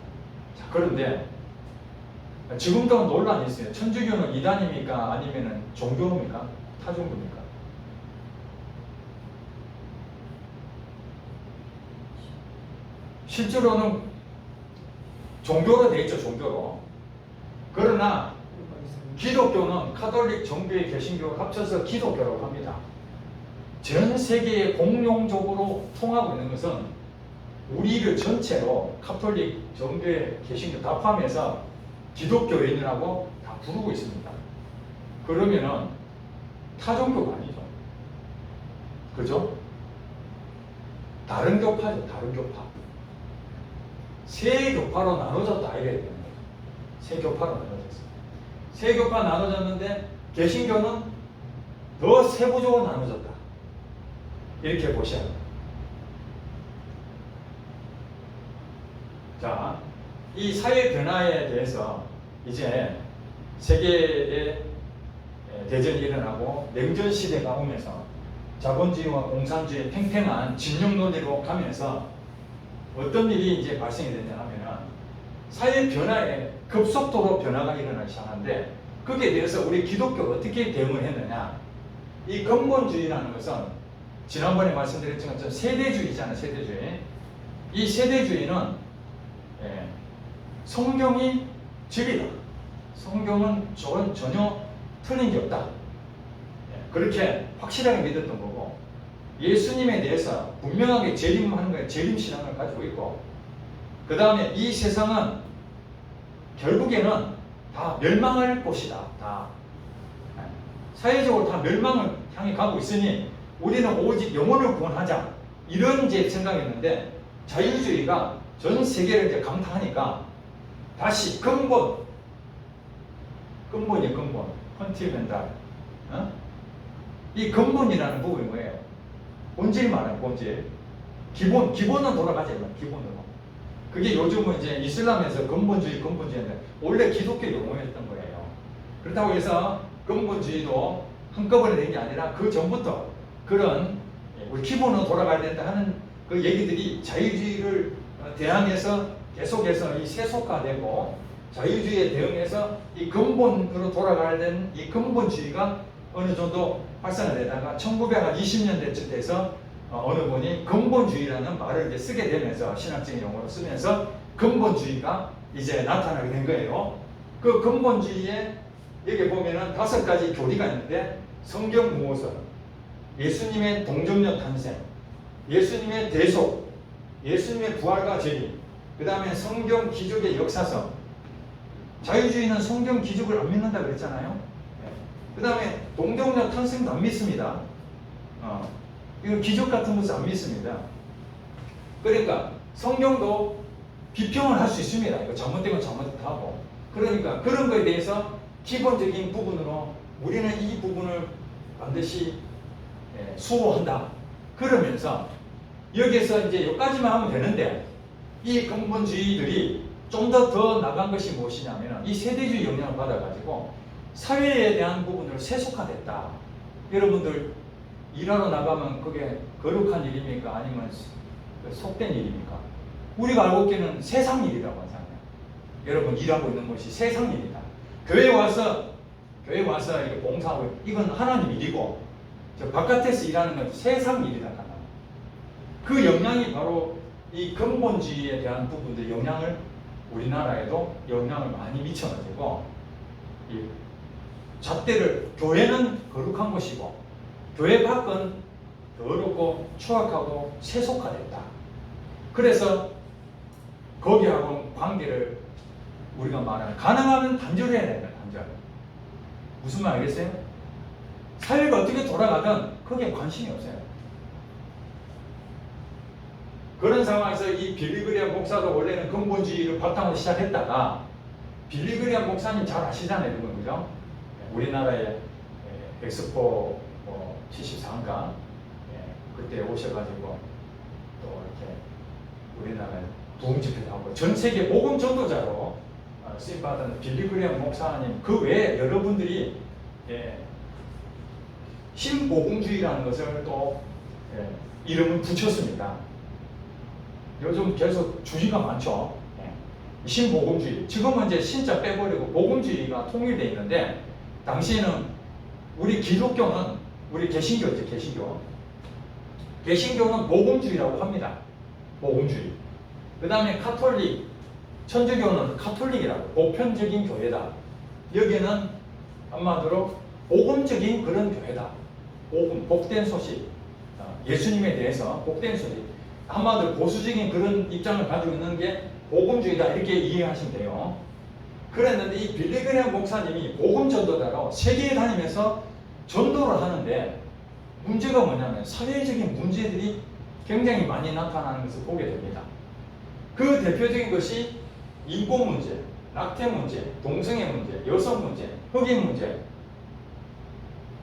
자, 그런데 지금도 논란이 있어요. 천주교는 이단입니까? 아니면 종교입니까? 타종교입니까? 실제로는 종교로 돼 있죠. 종교로. 그러나 기독교는 카톨릭, 정교회, 개신교를 합쳐서 기독교라고 합니다. 전 세계에 공용적으로 통하고 있는 것은 우리를 전체로 카톨릭, 정교회, 개신교 다 포함해서 기독교인이라고 다 부르고 있습니다. 그러면은 타종교가 아니죠. 그죠? 다른 교파죠. 다른 교파. 세 교파로 나눠졌다 이래야 되는 거죠. 세 교파로 나눠졌어요. 세 교파 나눠졌는데 개신교는 더 세부적으로 나눠졌다. 이렇게 보셔야 합니다. 자, 이 사회 변화에 대해서 이제 세계에 대전이 일어나고 냉전 시대가 오면서 자본주의와 공산주의 팽팽한 진영 논리로 가면서 어떤 일이 이제 발생이 되냐 하면은 사회 변화에 급속도로 변화가 일어나기 시작하는데 거기에 대해서 우리 기독교가 어떻게 대응을 했느냐. 이 근본주의라는 것은 지난번에 말씀드렸지만 세대주의잖아요. 세대주의. 이 세대주의는 성경이 진리다. 성경은 전혀 틀린 게 없다. 그렇게 확실하게 믿었던 거고, 예수님에 대해서 분명하게 재림하는 거에 재림신앙을 가지고 있고, 그 다음에 이 세상은 결국에는 다 멸망할 곳이다. 다 사회적으로 다 멸망을 향해 가고 있으니 우리는 오직 영혼을 구원하자, 이런 이제 생각이었는데, 자유주의가 전 세계를 이제 강타하니까 다시 근본이에요. 근본. 펀티멘탈. 이 근본이라는 부분이 뭐예요? 본질 말하는 본질. 기본은 돌아가자. 기본으로. 그게 요즘은 이제 이슬람에서 근본주의인데 원래 기독교 용어였던 거예요. 그렇다고 해서 근본주의도 한꺼번에 된 게 아니라 그 전부터 그런 우리 기본으로 돌아가야 된다 하는 그 얘기들이 자유주의를 대항해서 계속해서 이 세속화되고, 자유주의에 대응해서 이 근본으로 돌아가야 되는 이 근본주의가 어느 정도 활성화되다가 1920년대쯤 돼서 어느 분이 근본주의라는 말을 이제 쓰게 되면서, 신학적인 용어로 쓰면서 근본주의가 이제 나타나게 된 거예요. 그 근본주의에 여기 보면은 5가지 교리가 있는데, 성경 무호설, 예수님의 동정녀 탄생, 예수님의 대속, 예수님의 부활과 재림, 그 다음에 성경 기적의 역사성. 자유주의는 성경 기적을 안 믿는다 그랬잖아요. 그 다음에 동정녀 탄생도 안 믿습니다. 이거 기적 같은 것을 안 믿습니다. 그러니까 성경도 비평을 할 수 있습니다. 이거 잘못된 건 잘못됐다 하고. 그러니까 그런 거에 대해서 기본적인 부분으로 우리는 이 부분을 반드시 수호한다. 그러면서 여기에서 이제 여기까지만 하면 되는데, 이 근본주의들이 좀 더 나간 것이 무엇이냐면, 이 세대주의 영향을 받아가지고 사회에 대한 부분을 세속화됐다. 여러분들 일하러 나가면 그게 거룩한 일입니까? 아니면 속된 일입니까? 우리가 알고 있기는 세상 일이라고 하잖아요. 여러분 일하고 있는 것이 세상 일이다. 교회 와서 이렇게 봉사하고, 이건 하나님 일이고, 저 바깥에서 일하는 건 세상 일이다. 그 영향이 바로 이 근본주의에 대한 부분들 영향을, 우리나라에도 영향을 많이 미쳐가지고, 이 잣대를, 교회는 거룩한 것이고 교회 밖은 더럽고 추악하고 세속화됐다. 그래서 거기하고 관계를 우리가 말하는, 가능하면 단절해야 된다. 단절. 무슨 말 알겠어요? 사회가 어떻게 돌아가든 거기에 관심이 없어요. 그런 상황에서 이 빌리 그레이엄 목사도 원래는 근본주의를 바탕으로 시작했다가, 빌리 그레이엄 목사님 잘 아시잖아요. 그건, 그죠? 우리나라의 엑스포 74인가 그때 오셔가지고 또 이렇게 우리나라에 부흥 집회도 하고 전 세계 복음 전도자로 쓰임받은 빌리 그레이엄 목사님, 그 외에 여러분들이 신복음주의라는 것을 또 이름을 붙였습니다. 요즘 계속 주의가 많죠. 신복음주의. 지금은 이제 신자 빼버리고 복음주의가 통일되어 있는데, 당시에는 우리 기독교는, 우리 개신교죠, 개신교. 개신교는 복음주의라고 합니다. 복음주의. 그 다음에 카톨릭, 천주교는 카톨릭이라고, 보편적인 교회다. 여기는 한마디로 복음적인 그런 교회다. 복음, 복된 소식, 예수님에 대해서 복된 소식. 한마디로 보수적인 그런 입장을 가지고 있는 게 복음주의다, 이렇게 이해하시면 돼요. 그랬는데 이 빌리 그레이엄 목사님이 복음 전도자로 세계에 다니면서 전도를 하는데, 문제가 뭐냐면 사회적인 문제들이 굉장히 많이 나타나는 것을 보게 됩니다. 그 대표적인 것이 인권 문제, 낙태 문제, 동성애 문제, 여성 문제, 흑인 문제,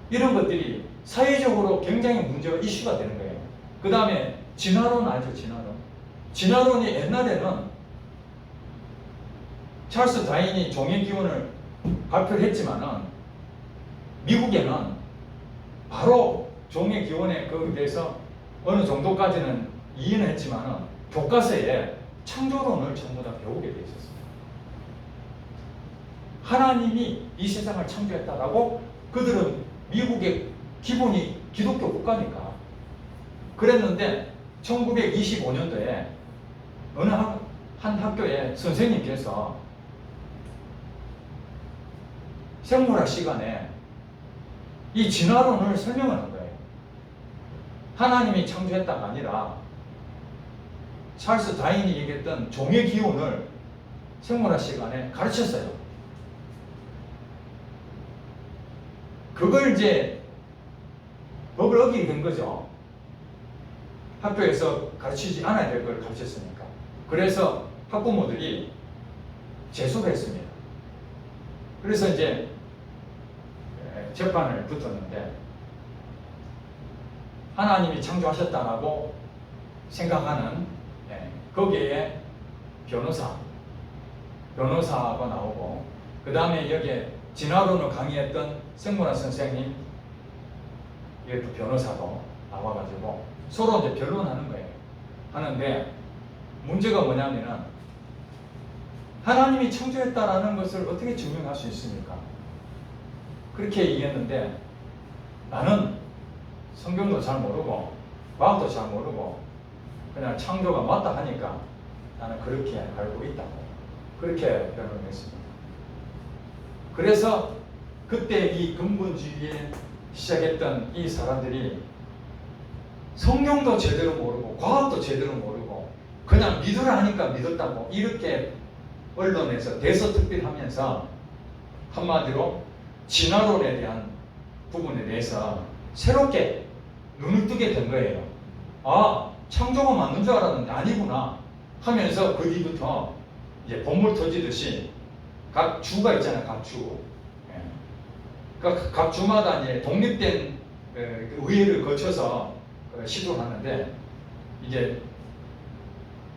이런 것들이 사회적으로 굉장히 문제가 이슈가 되는 거예요. 그 다음에 진화론 알죠? 진화론이 옛날에는 찰스 다윈이 종의기원을 발표를 했지만은, 미국에는 바로 종의기원에 거기에 대해서 어느 정도까지는 이해는 했지만은 교과서에 창조론을 전부 다 배우게 돼 있었습니다. 하나님이 이 세상을 창조했다라고, 그들은 미국의 기본이 기독교 국가니까 그랬는데, 1925년도에 어느 한 학교에 선생님께서 생물학 시간에 이 진화론을 설명을 한 거예요. 하나님이 창조했다가 아니라 찰스 다윈이 얘기했던 종의 기운을 생물학 시간에 가르쳤어요. 그걸 이제 법을 어기게 된 거죠. 학교에서 가르치지 않아야 될 걸 가르쳤으니까. 그래서 학부모들이 제소를 했습니다. 그래서 이제 재판을 붙었는데 하나님이 창조하셨다라고 생각하는 거기에 변호사가 나오고 그 다음에 여기에 진화론을 강의했던 생물학 선생님 이게 또 변호사도 나와가지고 서로 이제 변론하는 거예요. 하는데 문제가 뭐냐면은 하나님이 창조했다라는 것을 어떻게 증명할 수 있습니까? 그렇게 얘기했는데 나는 성경도 잘 모르고 과학도 잘 모르고 그냥 창조가 맞다 하니까 나는 그렇게 알고 있다고 그렇게 변론을 했습니다. 그래서 그때 이 근본주의에 시작했던 이 사람들이 성경도 제대로 모르고 과학도 제대로 모르고 그냥 믿으라 하니까 믿었다고 이렇게 언론에서 대서특필하면서 한마디로 진화론에 대한 부분에 대해서 새롭게 눈을 뜨게 된 거예요. 아, 창조가 맞는 줄 알았는데 아니구나 하면서 그 뒤부터 이제 본물 터지듯이 각 주가 있잖아요. 각 주. 그러니까 각 주마다 이제 독립된 의회를 거쳐서 시도를 하는데 이제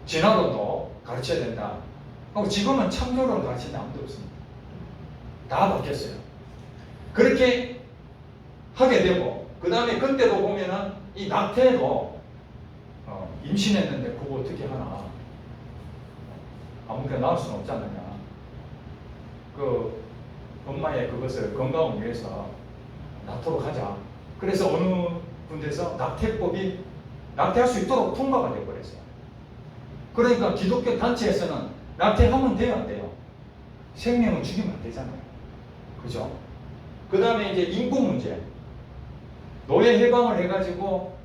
진화론도 가르쳐야 된다. 하고 지금은 창조론을 가르치는 아무도 없습니다. 다 바뀌었어요. 그렇게 하게 되고 그 다음에 그때도 보면은 이 낙태도 임신했는데 그거 어떻게 하나 아무렇게나 낳을 수는 없지 않느냐. 그 엄마의 그것을 건강을 위해서 낳도록 하자. 그래서 어느 군데서 낙태법이 낙태할 수 있도록 통과가 되어버렸어요. 그러니까 기독교 단체에서는 낙태하면 돼요, 안 돼요? 생명을 죽이면 안 되잖아요. 그죠? 그 다음에 이제 인구 문제. 노예 해방을 해가지고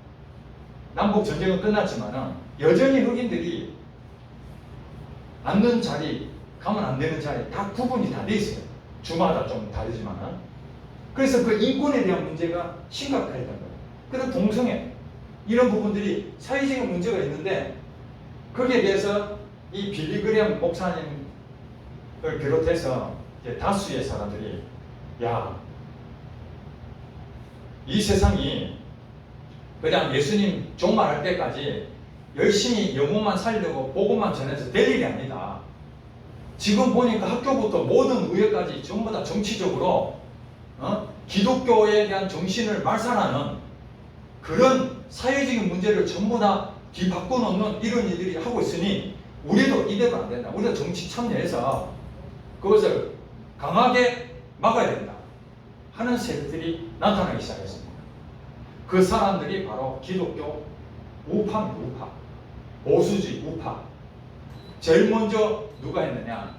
남북 전쟁은 끝났지만은 여전히 흑인들이 앉는 자리, 가면 안 되는 자리 다 구분이 다 돼 있어요. 주마다 좀 다르지만은. 그래서 그 인권에 대한 문제가 심각했던 거예요. 그래서 동성애 이런 부분들이 사회적인 문제가 있는데 거기에 대해서 이 빌리그램 목사님을 비롯해서 다수의 사람들이 야, 이 세상이 그냥 예수님 종말할 때까지 열심히 영혼만 살려고 복음만 전해서 될 일이 아니다. 지금 보니까 학교부터 모든 의회까지 전부 다 정치적으로 기독교에 대한 정신을 말살하는 그런 사회적인 문제를 전부 다 뒤바꿔놓는 이런 일들이 하고 있으니 우리도 이대로 안 된다. 우리도 정치 참여해서 그것을 강하게 막아야 된다 하는 세력들이 나타나기 시작했습니다. 그 사람들이 바로 기독교 우파입니다. 우파. 보수주의 우파. 제일 먼저 누가 했느냐?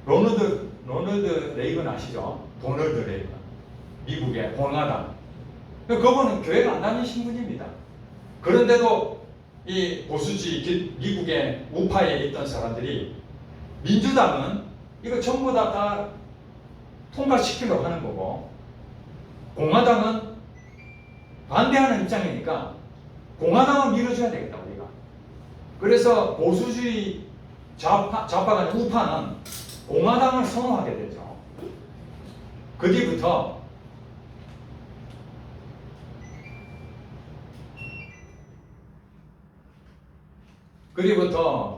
로널드 레이건 아시죠? 도널드 레이건. 미국의 공화당. 그분은 교회가 안 다니신 분입니다. 그런데도 이 보수주의 미국의 우파에 있던 사람들이 민주당은 이거 전부 다 통과시키려고 하는 거고 공화당은 반대하는 입장이니까 공화당은 밀어줘야 되겠다 우리가. 그래서 보수주의 좌파가 아니라 우파는 공화당을 선호하게 되죠. 그 뒤부터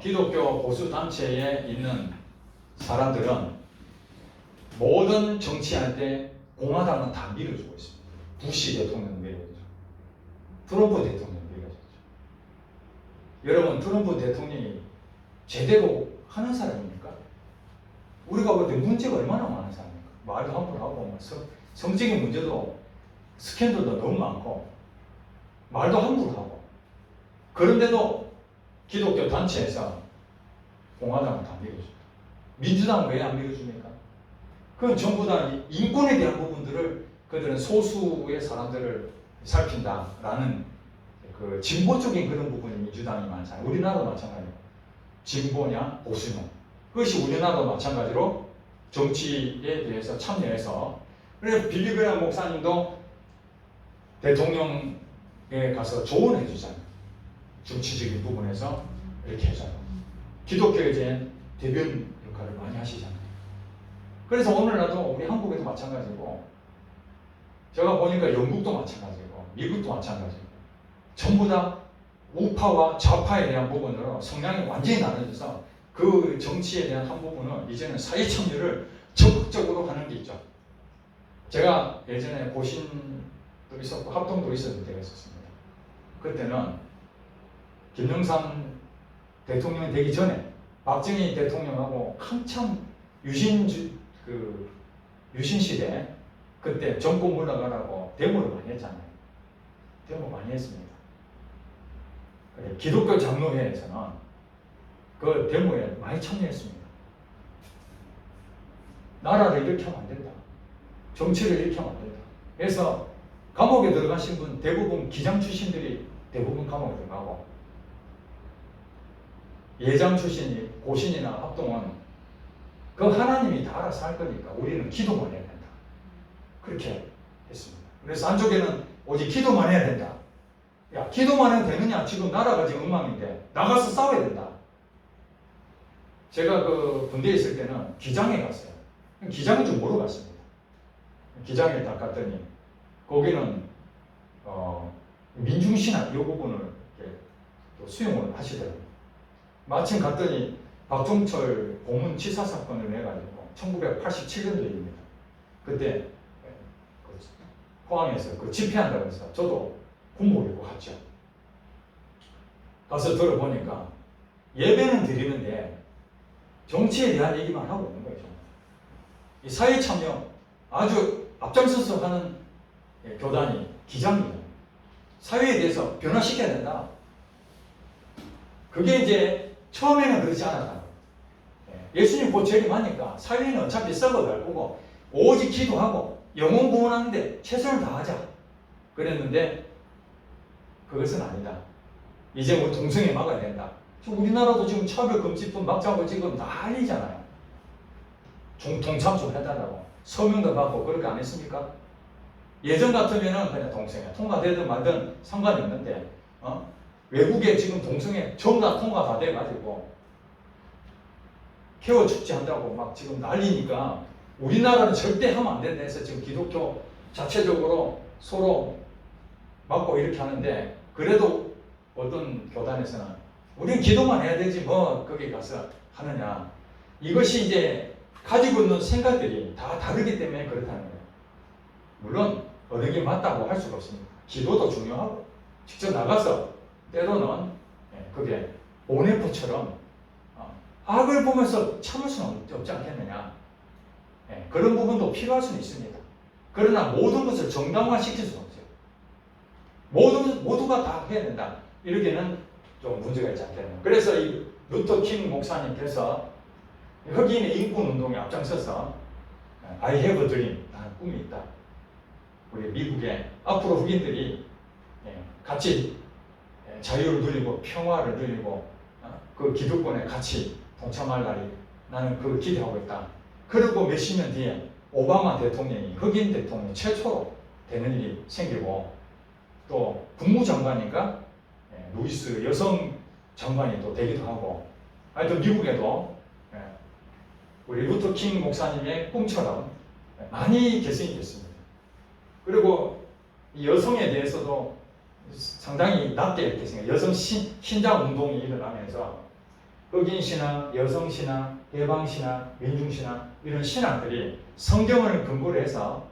기독교 보수단체에 있는 사람들은 모든 정치할 때 공화당은 다 밀어주고 있습니다. 부시 대통령 밀어주죠. 트럼프 대통령 밀어주죠. 여러분 트럼프 대통령이 제대로 하는 사람입니까? 우리가 볼 때 문제가 얼마나 많은 사람입니까? 말도 함부로 하고 성적인 문제도 스캔들도 너무 많고 말도 함부로 하고 그런데도 기독교 단체에서 공화당은 다 밀어줍니다. 민주당은 왜 안 밀어줍니까? 그건 전부 다 인권에 대한 부분들을 그들은 소수의 사람들을 살핀다라는 그 진보적인 그런 부분이 민주당이 많잖아요. 우리나라도 마찬가지예요. 진보냐 보수냐. 그것이 우리나라도 마찬가지로 정치에 대해서 참여해서 그래서 빌리 그레이엄 목사님도 대통령에 가서 조언해 주잖아요. 정치적인 부분에서 이렇게 해줘요. 기독교에 대한 대변 역할을 많이 하시잖아요. 그래서 오늘날도 우리 한국에도 마찬가지고 제가 보니까 영국도 마찬가지고 미국도 마찬가지고 전부 다 우파와 좌파에 대한 부분으로 성향이 완전히 나눠져서 그 정치에 대한 한 부분은 이제는 사회 참여를 적극적으로 하는 게 있죠. 제가 예전에 고신도 있었고 합동도 있었을 때가 있었습니다. 그때는 김영삼 대통령이 되기 전에 박정희 대통령하고 한참 유신 시대 그때 정권 물러가라고 데모를 많이 했잖아요. 데모 많이 했습니다. 기독교 장로회에서는 그 데모에 많이 참여했습니다. 나라를 이렇게 하면 안 된다. 정치를 이렇게 하면 안 된다. 그래서 감옥에 들어가신 분 대부분 기장 출신들이 대부분 감옥에 들어가고 예장 출신이 고신이나 합동은 그 하나님이 다 알아서 할 거니까 우리는 기도만 해야 된다. 그렇게 했습니다. 그래서 한쪽에는 오직 기도만 해야 된다. 야, 기도만 해도 되느냐? 지금 나라가 지금 엉망인데 나가서 싸워야 된다. 제가 그 군대에 있을 때는 기장에 갔어요. 기장인 줄 모르고 갔습니다. 기장에 딱 갔더니 거기는 민중신학 이 부분을 이렇게 또 수용을 하시더라고요. 마침 갔더니 박종철 고문 치사 사건을 내가지고 1987년도입니다. 그때 포항에서 그 집회한다고 해서 저도 군복 입고 갔죠. 가서 들어보니까 예배는 드리는데 정치에 대한 얘기만 하고 있는 거예요. 이 사회 참여 아주 앞장서서 하는 교단이 기장입니다. 사회에 대해서 변화시켜야 된다. 그게 이제 처음에는 그렇지 않았다. 예수님 곧 재림하니까 사회는 어차피 썩어갈 거고 오직 기도하고 영혼 구원하는데 최선을 다하자. 그랬는데 그것은 아니다. 이제 우리 동성애 막아야 된다. 지금 우리나라도 지금 차별금지법 막자고 지금 난리잖아요. 동참 좀 해달라고 서명도 받고 그렇게 안 했습니까? 예전 같으면은 그냥 동성애 통과되든 말든 상관이 없는데 외국에 지금 동성애 전부 다 통과 다 돼가지고 케어 축제한다고 막 지금 난리니까 우리나라는 절대 하면 안 된다 해서 지금 기독교 자체적으로 서로 막고 이렇게 하는데 그래도 어떤 교단에서는 우리는 기도만 해야 되지 뭐 거기 가서 하느냐. 이것이 이제 가지고 있는 생각들이 다 다르기 때문에 그렇다는 거예요. 물론 어느 게 맞다고 할 수가 없습니다. 기도도 중요하고 직접 나가서 때로는 그게 오네포처럼 악을 보면서 참을 수는 없지 않겠느냐. 그런 부분도 필요할 수는 있습니다. 그러나 모든 것을 정당화시킬 수는 없어요. 모두가 다 해야 된다. 이렇게는 좀 문제가 있지 않겠나. 그래서 이 루터 킹 목사님께서 흑인의 인권 운동에 앞장서서 I have a dream, 나는 꿈이 있다. 우리 미국에 앞으로 흑인들이 같이 자유를 누리고 평화를 누리고 그 기득권에 같이 동참할 날이 나는 그걸 기대하고 있다. 그리고 몇십 년 뒤에 오바마 대통령이 흑인 대통령 최초로 되는 일이 생기고 또 국무장관인가 루이스 여성 장관이 또 되기도 하고 하여튼 미국에도 우리 루터 킹 목사님의 꿈처럼 많이 개성이 됐습니다. 그리고 이 여성에 대해서도 상당히 낮게 이렇게 생겨요. 여성 신장 운동이 일어나면서 흑인 신앙, 여성 신앙, 해방 신앙, 민중 신앙 이런 신앙들이 성경을 근거로 해서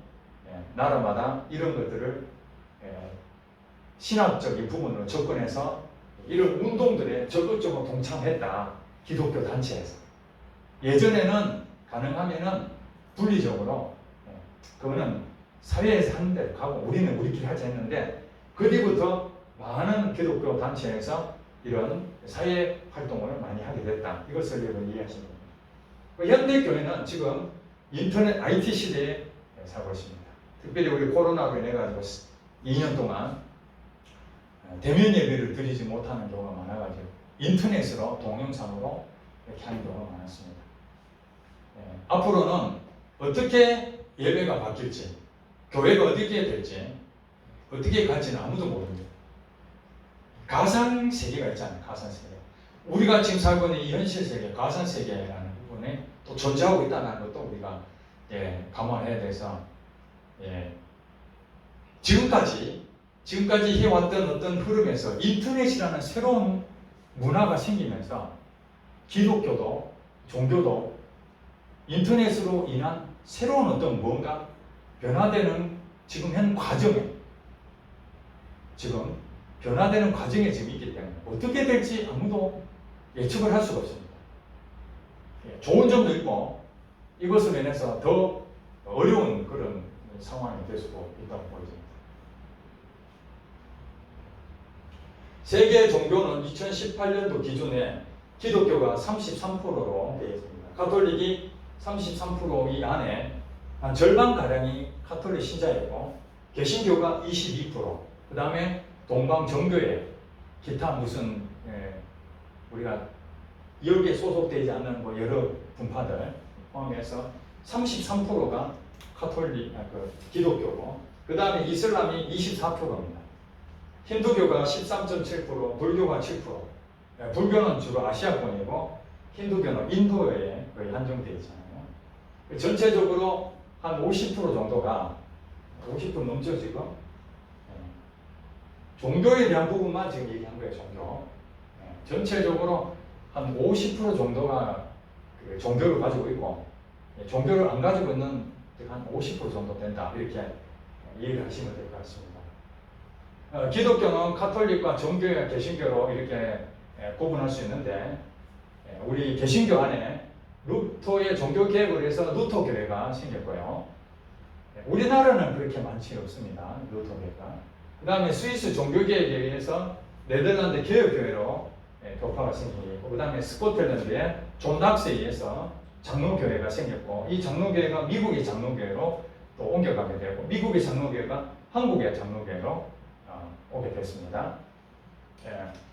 나라마다 이런 것들을 신학적인 부분으로 접근해서 이런 운동들에 적극적으로 동참했다. 기독교 단체에서. 예전에는 가능하면은 분리적으로 그거는 사회에서 하는 대로 가고 우리는 우리끼리 하자 했는데 그 뒤부터 많은 기독교 단체에서 이런 사회 활동을 많이 하게 됐다. 이것을 여러분 이해하시면 됩니다. 현대 교회는 지금 인터넷 IT 시대에 살고 있습니다. 특별히 우리 코로나로 인해 가지고 2년 동안 대면 예배를 드리지 못하는 경우가 많아가지고 인터넷으로 동영상으로 이렇게 하는 경우가 많았습니다. 앞으로는 어떻게 예배가 바뀔지, 교회가 어떻게 될지, 어떻게 갈지는 아무도 모릅니다. 가상 세계가 있잖아요. 가상 세계. 우리가 지금 살고 있는 이 현실 세계, 가상 세계라는 부분에 또 존재하고 있다는 것도 우리가 감안해야 돼서 지금까지 해왔던 어떤 흐름에서 인터넷이라는 새로운 문화가 생기면서 기독교도 종교도 인터넷으로 인한 새로운 어떤 뭔가 변화되는 지금 현 과정에 지금 변화되는 과정에 지금 있기 때문에 어떻게 될지 아무도 예측을 할 수가 없습니다. 좋은 점도 있고 이것으로 인해서 더 어려운 그런 상황이 될 수도 있다고 보여집니다. 세계 종교는 2018년도 기준에 기독교가 33%로 되어 있습니다. 가톨릭이 33% 이 안에 한 절반가량이 가톨릭 신자였고 개신교가 22%, 그 다음에 동방정교회 기타 무슨 우리가 여기에 소속되지 않는 뭐 여러 분파들 포함해서 33%가 가톨릭 기독교고 그 다음에 이슬람이 24%입니다. 힌두교가 13.7%, 불교가 7%. 불교는 주로 아시아권이고 힌두교는 인도에 거의 한정되어 있잖아요. 전체적으로 한 50% 정도가 50% 넘죠 지금. 종교에 대한 부분만 지금 얘기한 거예요. 종교. 전체적으로 한 50% 정도가 그 종교를 가지고 있고 종교를 안 가지고 있는 한 50% 정도 된다. 이렇게 이해를 하시면 될 것 같습니다. 기독교는 가톨릭과 정교회, 개신교로 이렇게 구분할 수 있는데 우리 개신교 안에 루터의 종교 개혁을 해서 루터 교회가 생겼고요. 우리나라는 그렇게 많지 없습니다. 루터 교회가. 그 다음에 스위스 종교 개혁에 의해서 네덜란드 개혁교회로 교파가 생기고 그 다음에 스코틀랜드의 존 닥스에 의해서 장로교회가 생겼고 이 장로교회가 미국의 장로교회로 또 옮겨가게 되고 미국의 장로교회가 한국의 장로교회로 오게 됐습니다.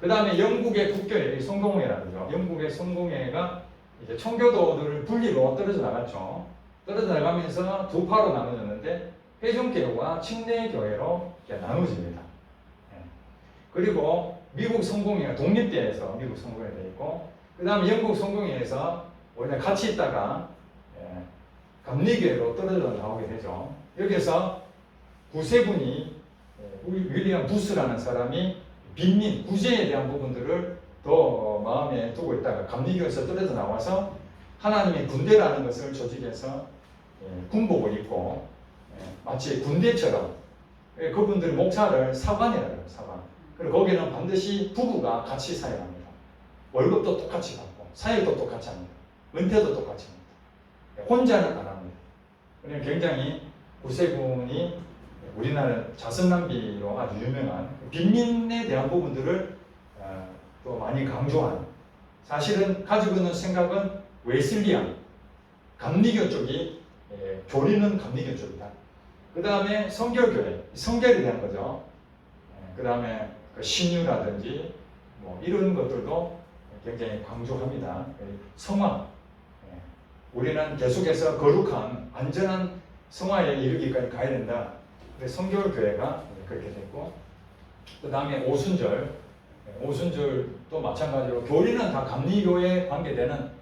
그 다음에 영국의 국교회, 성공회라든죠. 영국의 성공회가 이제 청교도들을 분리로 떨어져 나갔죠. 떨어져 나가면서 두 파로 나눠졌는데 회중교회와 침례교회로 나눠집니다. 그리고 미국 성공회가 독립대에서 미국 성공회가 되어 있고 그 다음에 영국 성공회에서 원래 같이 있다가 감리교회로 떨어져 나오게 되죠. 여기서 구세군이 윌리엄 부스라는 사람이 빈민, 구제에 대한 부분들을 더 마음에 두고 있다가 감리교에서 떨어져 나와서 하나님의 군대라는 것을 조직해서 군복을 입고 마치 군대처럼 그분들이 목사를 사관이라고 해요. 사관. 그리고 거기는 반드시 부부가 같이 사야 합니다. 월급도 똑같이 받고 사역도 똑같이 합니다. 은퇴도 똑같이 합니다. 혼자는 안 합니다. 그래서 굉장히 구세군이 우리나라 자선남비로 아주 유명한 빈민에 대한 부분들을 또 많이 강조한 사실은 가지고 있는 생각은 웨슬리안 감리교 쪽이 교리는 감리교 쪽이다. 그 다음에 성결교회 성결에 대한 거죠. 그 다음에 신유라든지 뭐 이런 것들도 굉장히 강조합니다. 성화 우리는 계속해서 거룩한 안전한 성화에 이르기까지 가야 된다. 성결교회가 그렇게 됐고 그 다음에 오순절도 마찬가지로 교리는 다 감리교에 관계되는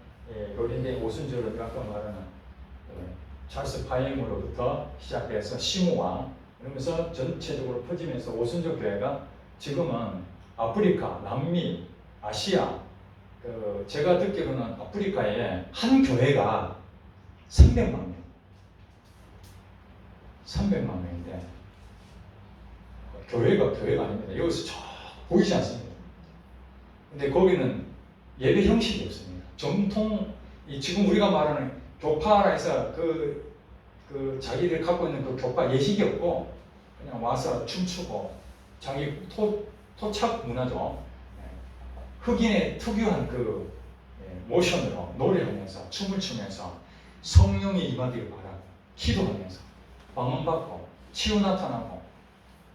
교리인데 오순절은 아까 말하는 찰스 파이엠으로부터 시작해서 시모와 이러면서 전체적으로 퍼지면서 오순절 교회가 지금은 아프리카, 남미, 아시아 제가 듣기로는 아프리카에 한 교회가 300만 명 300만 명인데 교회가 아닙니다. 여기서 저 보이지 않습니다. 근데 거기는 예배 형식이 없습니다. 정통 지금 우리가 말하는 교파라 해서 그 자기들이 갖고 있는 그 교파 예식이 없고 그냥 와서 춤추고 자기 토착 문화죠. 흑인의 특유한 그 모션으로 노래하면서 춤을 추면서 성령의 임하기를 바라고 기도하면서 방언받고 치유 나타나고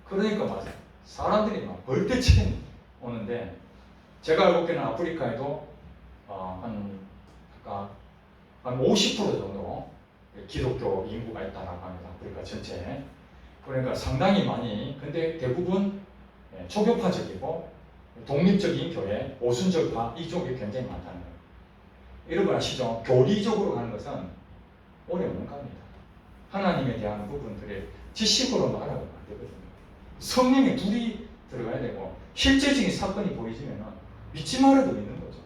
그러니까 맞아요. 사람들이 막 벌떼처럼 오는데 제가 알고 있기는 아프리카에도 한 50% 정도 기독교 인구가 있다라고 합니다. 아프리카 전체에. 그러니까 상당히 많이 근데 대부분 초교파적이고 독립적인 교회, 오순절파 이쪽이 굉장히 많다는 거예요. 여러분 아시죠? 교리적으로 가는 것은 오래 못 갑니다. 하나님에 대한 부분들이 지식으로만 알아보면 안 되거든요. 성령의 불이 들어가야 되고 실제적인 사건이 보이지면 믿지 말아도 믿는 거죠.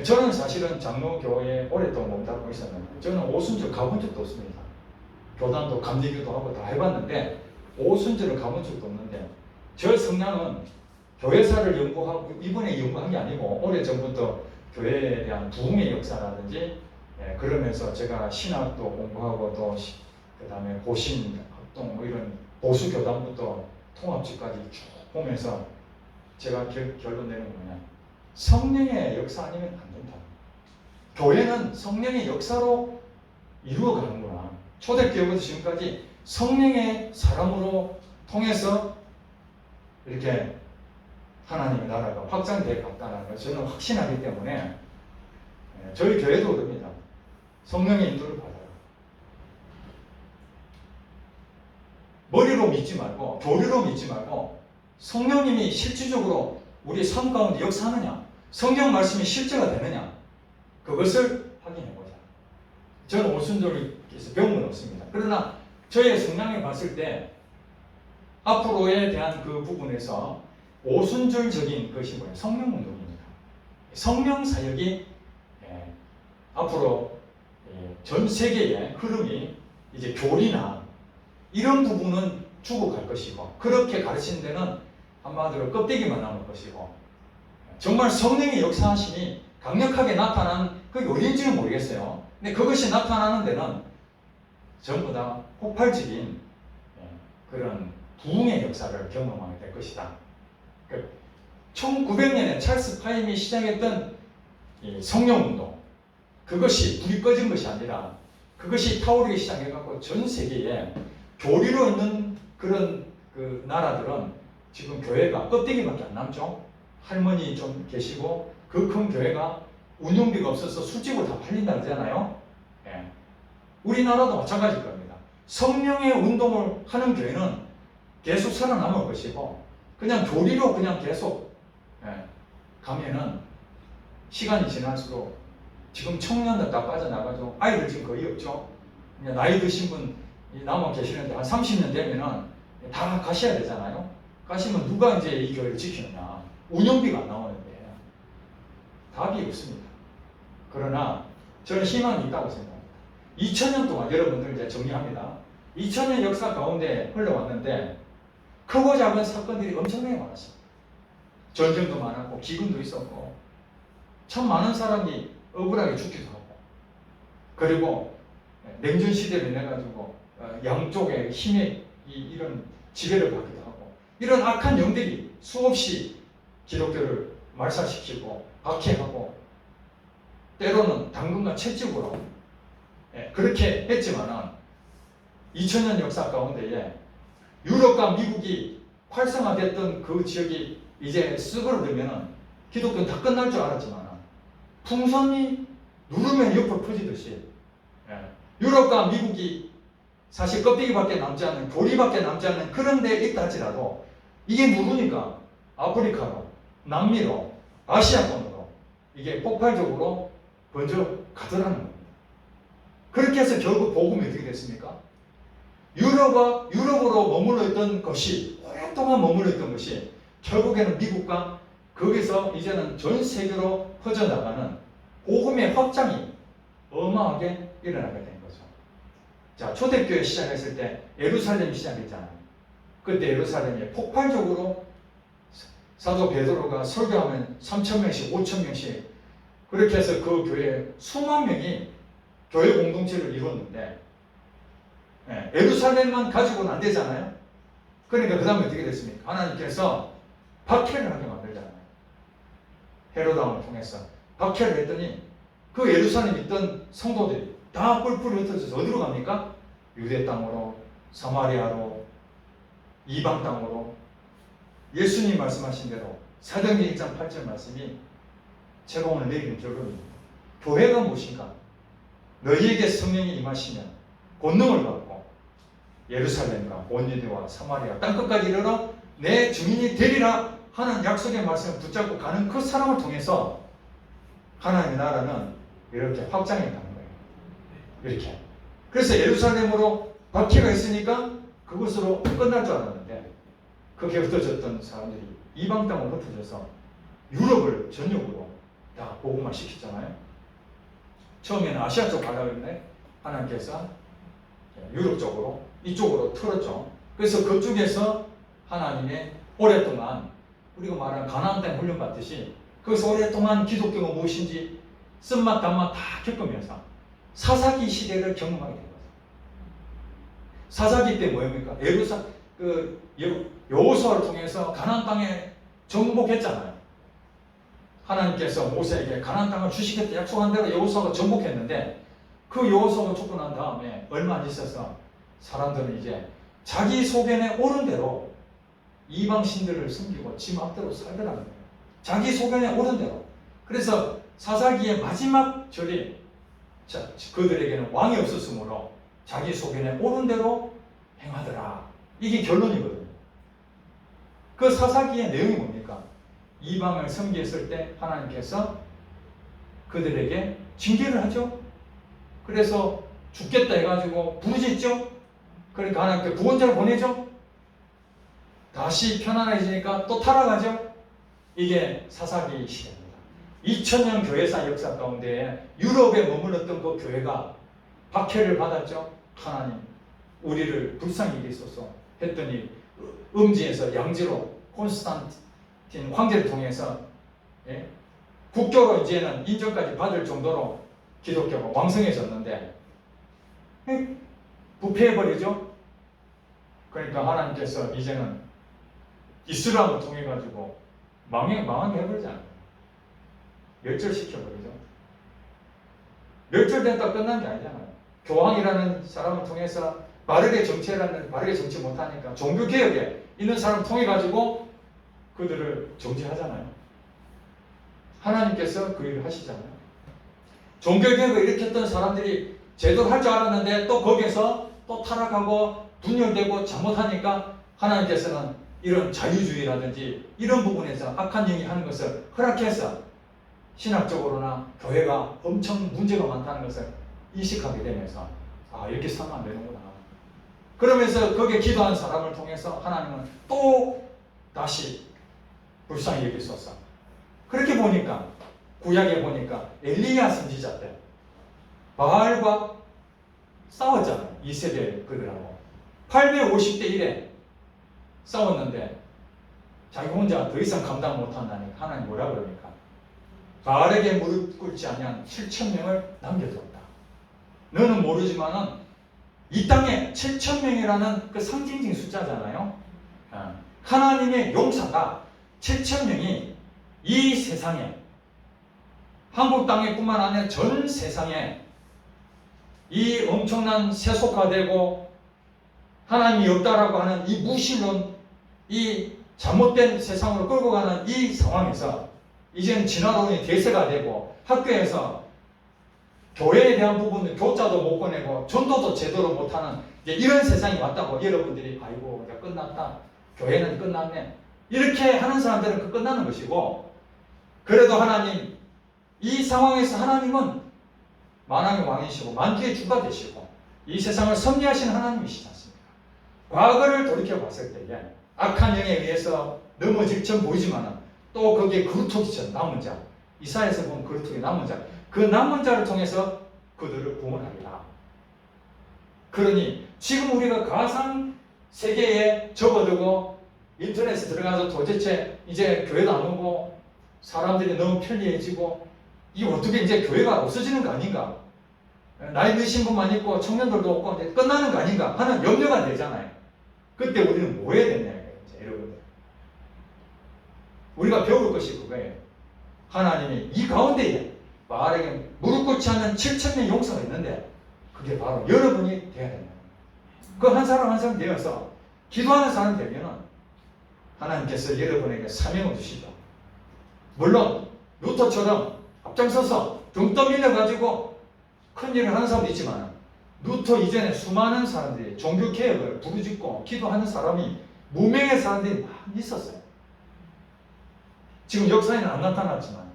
저는 사실은 장로교회에 오랫동안 몸담고 있었는데 저는 오순절 가본 적도 없습니다. 교단도 감리교도 하고 다 해봤는데 오순절을 가본 적도 없는데 저 성향은 교회사를 연구하고 이번에 연구한 게 아니고 오래전부터 교회에 대한 부흥의 역사라든지 그러면서 제가 신학도 공부하고 또 그 다음에 고신 합동 뭐 이런 보수 교단부터 통합주까지 쭉 보면서 제가 결론 내는 건 뭐냐, 성령의 역사 아니면 안 된다. 교회는 성령의 역사로 이루어가는구나. 초대교회부터 지금까지 성령의 사람으로 통해서 이렇게 하나님의 나라가 확장되어 갔다는 걸 저는 확신하기 때문에 저희 교회도 그럽니다. 성령의 인도를 받아요. 머리로 믿지 말고 교리로 믿지 말고 성령님이 실질적으로 우리 삶 가운데 역사하느냐, 성경 말씀이 실제가 되느냐, 그것을 확인해보자. 저는 오순절에서 배운 건 없습니다. 그러나 저의 성향을 봤을 때 앞으로에 대한 그 부분에서 오순절적인 것이 뭐예요? 성령운동입니다. 성령 사역이 앞으로 전 세계의 흐름이 이제 교리나 이런 부분은 죽어갈 것이고 그렇게 가르치는 데는 한마디로 껍데기만 남을 것이고 정말 성령의 역사하심이 강력하게 나타난 그게 어딘지는 모르겠어요. 근데 그것이 나타나는 데는 전부 다 폭발적인 그런 부흥의 역사를 경험하게 될 것이다. 1900년에 찰스 파임이 시작했던 이 성령운동, 그것이 불이 꺼진 것이 아니라 그것이 타오르기 시작해갖고 전 세계에 교리로 있는 그런 그 나라들은 지금 교회가 껍데기밖에 안 남죠. 할머니 좀 계시고 그 큰 교회가 운영비가 없어서 술집으로 다 팔린다 그러잖아요. 우리나라도 마찬가지일 겁니다. 성령의 운동을 하는 교회는 계속 살아남을 것이고 그냥 교리로 그냥 계속 가면은 시간이 지날수록 지금 청년들 다 빠져나가죠. 아이들 지금 거의 없죠. 나이 드신 분 남아 계시는데 한 30년 되면은 다 가셔야 되잖아요. 가시면 누가 이제 이 교회를 지키느냐. 운영비가 안 나오는데 답이 없습니다. 그러나 저는 희망이 있다고 생각합니다. 2000년 동안 여러분들 이제 정리합니다. 2000년 역사 가운데 흘러왔는데 크고 작은 사건들이 엄청나게 많았습니다. 전쟁도 많았고 기근도 있었고 참 많은 사람이 억울하게 죽기도 하고 그리고 냉전 시대로 인해 가지고 양쪽에 힘의 이런 지배를 받기도 하고 이런 악한 영들이 수없이 기독교를 말살시키고 박해하고 때로는 당근과 채찍으로 그렇게 했지만은 2000년 역사 가운데에 유럽과 미국이 활성화됐던 그 지역이 이제 쓰그러들면은 기독교는 다 끝날 줄 알았지만은 풍선이 누르면 옆으로 퍼지듯이 유럽과 미국이 사실 껍데기밖에 남지 않는 교리밖에 남지 않는 그런 데 있다 할지라도 이게 누르니까 아프리카로 남미로 아시아권으로 이게 폭발적으로 번져 가더라는 겁니다. 그렇게 해서 결국 복음이 어떻게 됐습니까? 유럽으로 머물러 있던 것이 오랫동안 머물러 있던 것이 결국에는 미국과 거기서 이제는 전 세계로 퍼져나가는 복음의 확장이 어마하게 일어나게 된 거죠. 자, 초대교회 시작했을 때 예루살렘이 시작했잖아요. 그때 예루살렘에 폭발적으로 사도 베드로가 설교하면 3,000명씩 5,000명씩 그렇게 해서 그 교회에 수만 명이 교회 공동체를 이뤘는데 예루살렘만 가지고는 안 되잖아요. 그러니까 그 다음에 어떻게 됐습니까? 하나님께서 박해를 하게 만들잖아요. 헤로당을 통해서 박해를 했더니 그 예루살렘에 있던 성도들이 다 뿔뿔이 흩어져서 어디로 갑니까? 유대 땅으로, 사마리아로, 이방 땅으로. 예수님 말씀하신 대로 사도행전 1장 8절 말씀이 제가 오늘 내리는 결론입니다. 교회가 무엇인가? 너희에게 성령이 임하시면 권능을 받고 예루살렘과 온 유대와 사마리아 땅끝까지 이르러 내 증인이 되리라 하는 약속의 말씀을 붙잡고 가는 그 사람을 통해서 하나님의 나라는 이렇게 확장해 가는 거예요. 이렇게. 그래서 예루살렘으로 박해가 있으니까 그것으로 끝날 줄 알았는데 그게 흩어졌던 사람들이 이방 땅으로 흩어져서 유럽을 전역으로 다 복음화 시켰잖아요. 처음에는 아시아 쪽 가려고 했는데 하나님께서 유럽 쪽으로 이쪽으로 틀었죠. 그래서 그쪽에서 하나님의 오랫동안 우리가 말하는 가나안 땅 훈련 받듯이 거기서 오랫동안 기독교가 무엇인지 쓴맛 단맛 다 겪으면서 사사기 시대를 경험하게 된 거죠. 사사기 때 뭐입니까? 여호수아를 통해서 가나안 땅에 정복했잖아요. 하나님께서 모세에게 가나안 땅을 주시겠다 약속한 대로 여호수아가 정복했는데 그 여호수아가 죽고 난 다음에 얼마 안 있어서 사람들은 이제 자기 소견에 오른 대로 이방 신들을 섬기고 지 맘대로 살더라는 거예요. 자기 소견에 오른 대로. 그래서 사사기의 마지막 절이 그들에게는 왕이 없었으므로 자기 소견에 오른 대로 행하더라. 이게 결론이거든요. 그 사사기의 내용이 뭡니까? 이방을 섬기했을 때 하나님께서 그들에게 징계를 하죠. 그래서 죽겠다 해가지고 부르짖죠. 그러니까 하나님께 구원자를 보내죠. 다시 편안해지니까 또 타락하죠. 이게 사사기 시대입니다. 2000년 교회사 역사 가운데 유럽에 머물렀던 그 교회가 박해를 받았죠. 하나님 우리를 불쌍히 여기소서 했더니 음지에서 양지로 콘스탄틴 황제를 통해서 국교로 이제는 인정까지 받을 정도로 기독교가 왕성해졌는데 부패해버리죠. 그러니까 하나님께서 이제는 이슬람을 통해 가지고 망하게 해버리잖아요. 멸절시켜버리죠. 멸절됐다 끝난 게 아니잖아요. 교황이라는 사람을 통해서 바르게 정치 못하니까 종교개혁에 있는 사람을 통해 가지고 그들을 정지하잖아요. 하나님께서 그 일을 하시잖아요. 종교개혁을 일으켰던 사람들이 제대로 할 줄 알았는데 또 거기에서 또 타락하고 분열되고 잘못하니까 하나님께서는 이런 자유주의라든지 이런 부분에서 악한 영이 하는 것을 허락해서 신학적으로나 교회가 엄청 문제가 많다는 것을 인식하게 되면서 이렇게 살면 안 되는구나. 그러면서 거기에 기도한 사람을 통해서 하나님은 또 다시 불쌍히 여기소서. 그렇게 보니까 구약에 보니까 엘리야 선지자 때 바알과 싸웠잖아요. 2세대 그들하고 850대 1에 싸웠는데 자기 혼자 더 이상 감당 못한다니까 하나님 뭐라 그럽니까? 바알에게 무릎 꿇지 아니한 7,000명을 남겨두었다. 너는 모르지만은 이 땅에 7,000명이라는 그 상징적인 숫자잖아요. 하나님의 용사가 7,000명이 이 세상에 한국 땅에 뿐만 아니라 전 세상에 이 엄청난 세속화되고 하나님이 없다라고 하는 이 무신론, 이 잘못된 세상으로 끌고 가는 이 상황에서 이제는 진화론이 대세가 되고 학교에서 교회에 대한 부분은 교자도 못 보내고 전도도 제대로 못하는 이런 세상이 왔다고 여러분들이 아이고 이제 끝났다. 교회는 끝났네. 이렇게 하는 사람들은 그 끝나는 것이고 그래도 하나님 이 상황에서 하나님은 만왕의 왕이시고 만주의 주가 되시고 이 세상을 섭리하시는 하나님이시지 않습니까? 과거를 돌이켜 봤을 때에 악한 영에 의해서 넘어질 점 보이지만은 또 거기에 그루터기처럼 남은 자 이사야에서 보면 그루터기 남은 자 그 남은 자를 통해서 그들을 구원하리라. 그러니 지금 우리가 가상 세계에 접어들고 인터넷에 들어가서 도대체 이제 교회도 안 오고 사람들이 너무 편리해지고 이게 어떻게 이제 교회가 없어지는 거 아닌가? 나이 드신 분만 있고 청년들도 없고 이제 끝나는 거 아닌가 하는 염려가 되잖아요. 그때 우리는 뭐 해야 되냐 이제 여러분들. 우리가 배울 것이 그거예요. 하나님이 이 가운데에 말하기에 무릎 꿇지 않는 7천명 용사가 있는데 그게 바로 여러분이 돼야 된다. 그 한 사람 한 사람 되어서 기도하는 사람 되면은 하나님께서 여러분에게 사명을 주시죠. 물론 루터처럼 앞장서서 등 떠밀려 가지고 큰 일을 하는 사람도 있지만 루터 이전에 수많은 사람들이 종교개혁을 부르짖고 기도하는 사람이 무명의 사람들이 많이 있었어요. 지금 역사에는 안 나타났지만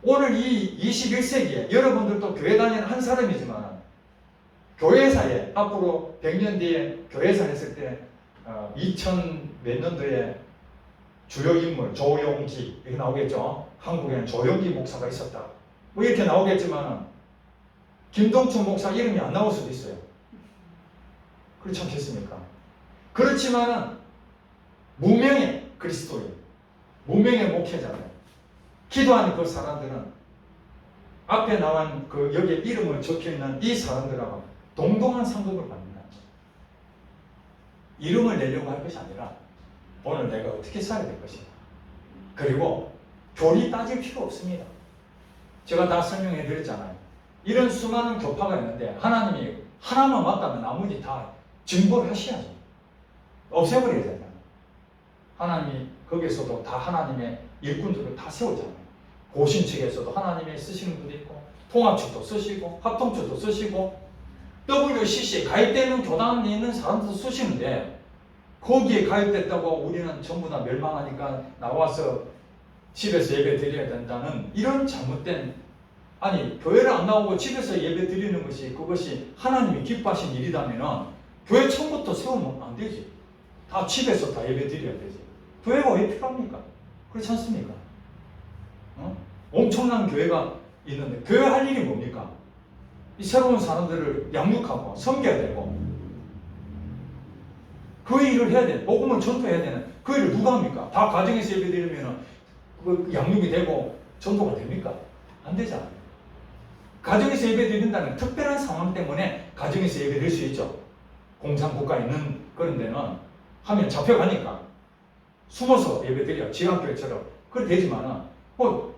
오늘 이 21세기에 여러분들도 교회 다니는 한 사람이지만 교회사에 앞으로 100년 뒤에 교회사 했을 때 2000 몇 년도에 주요 인물 조용기 이렇게 나오겠죠. 한국에는 조용기 목사가 있었다. 뭐 이렇게 나오겠지만 김동춘 목사 이름이 안 나올 수도 있어요. 그렇지 않겠습니까? 그렇지만은 무명의 그리스도인, 무명의 목회자들, 기도하는 그 사람들은 앞에 나온 그 여기에 이름을 적혀 있는 이 사람들하고 동등한 상급을 받는다. 이름을 내려고 할 것이 아니라 오늘 내가 어떻게 살아야 될 것인가. 그리고 교리 따질 필요 없습니다. 제가 다 설명해 드렸잖아요. 이런 수많은 교파가 있는데 하나님이 하나만 맞다면 나머지 다 증거를 하셔야죠. 없애버려야 되잖아요. 하나님이 거기에서도 다 하나님의 일꾼들을 다 세우잖아요. 고신 측에서도 하나님이 쓰시는 분도 있고 통합 측도 쓰시고 합통 측도 쓰시고 WCC에 가입되는 교단에 있는 사람들도 쓰시는데 거기에 가입됐다고 우리는 전부 다 멸망하니까 나와서 집에서 예배 드려야 된다는 이런 잘못된, 아니 교회를 안 나오고 집에서 예배 드리는 것이 그것이 하나님이 기뻐하신 일이라면 교회 처음부터 세우면 안 되지. 다 집에서 다 예배 드려야 되지. 교회가 왜 필요합니까? 그렇지 않습니까? 엄청난 교회가 있는데 교회 할 일이 뭡니까? 이 새로운 사람들을 양육하고 섬겨야 되고 그 일을 해야 돼. 복음을 전도해야 되는 그 일을 누가 합니까? 다 가정에서 예배 드리면 그 양육이 되고 전도가 됩니까? 안 되잖아요. 가정에서 예배 드린다는 특별한 상황 때문에 가정에서 예배 드릴 수 있죠. 공산국가에 있는 그런 데는 하면 잡혀가니까 숨어서 예배 드려. 지하교회처럼. 그래 되지만은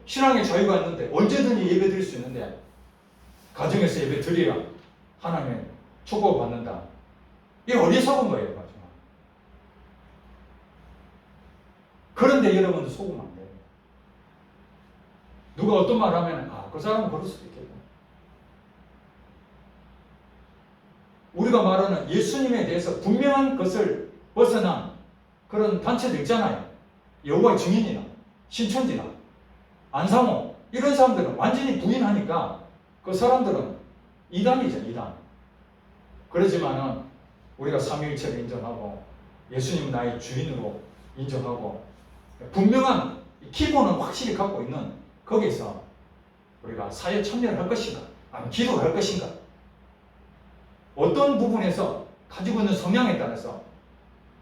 신앙의 자유가 있는데 언제든지 예배 드릴 수 있는데 가정에서 예배 드려야 하나님의 축복을 받는다. 이게 어리석은 거예요. 마지막. 그런데 여러분도 속으면 안 돼요. 누가 어떤 말 하면 그 사람은 그럴 수도 있겠다. 우리가 말하는 예수님에 대해서 분명한 것을 벗어난 그런 단체들 있잖아요. 여호와의 증인이나 신천지나 안상호 이런 사람들은 완전히 부인하니까 그 사람들은 이단이죠. 이단. 그러지만은 우리가 삼위일체를 인정하고 예수님 나의 주인으로 인정하고 분명한 기본은 확실히 갖고 있는 거기서 우리가 사회 참여를 할 것인가 아니면 기도를 할 것인가 어떤 부분에서 가지고 있는 성향에 따라서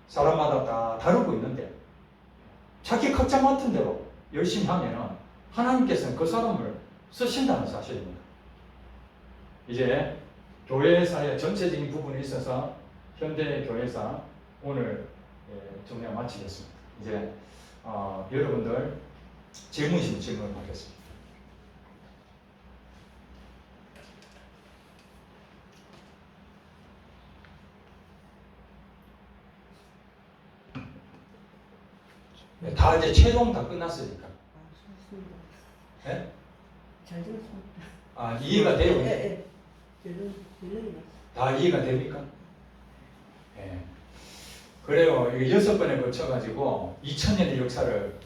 사람마다 다 다르고 있는데 자기 각자 맡은 대로 열심히 하면은 하나님께서는 그 사람을 쓰신다는 사실입니다. 이제 교회사의 전체적인 부분에 있어서 현대 교회사 오늘 정리를 마치겠습니다. 이제 여러분들 질문 있으면 질문을 받겠습니다. 네, 다 이제 최종 다 끝났으니까. 좋습니다. 네? 잘 들었습니다. 이해가 돼요? 네. 결론이 다 이해가 됩니까? 네. 그래요. 이게 6번에 걸쳐가지고 2000년의 역사를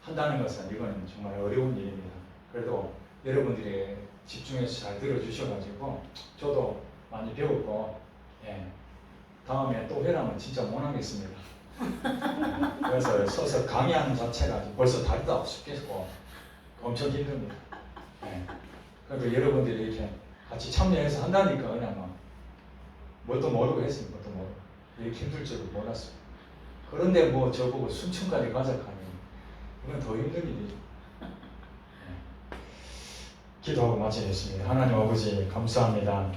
한다는 것은 이거는 정말 어려운 일입니다. 그래도 여러분들이 집중해서 잘 들어주셔가지고 저도 많이 배웠고, 다음에 또 회라면 진짜 못 하겠습니다. 그래서 서서 강의하는 자체가 벌써 다리도 아프겠고 엄청 힘듭니다. 그래도 여러분들이 이렇게 같이 참여해서 한다니까 그냥 뭣도 모르고 했습니다. 뭣도 모르고 이렇게 힘들 줄 몰랐어요. 그런데 뭐 저보고 순천까지 가자 하니 이건 더 힘든 일이죠. 기도하고 마치겠습니다. 하나님 아버지 감사합니다.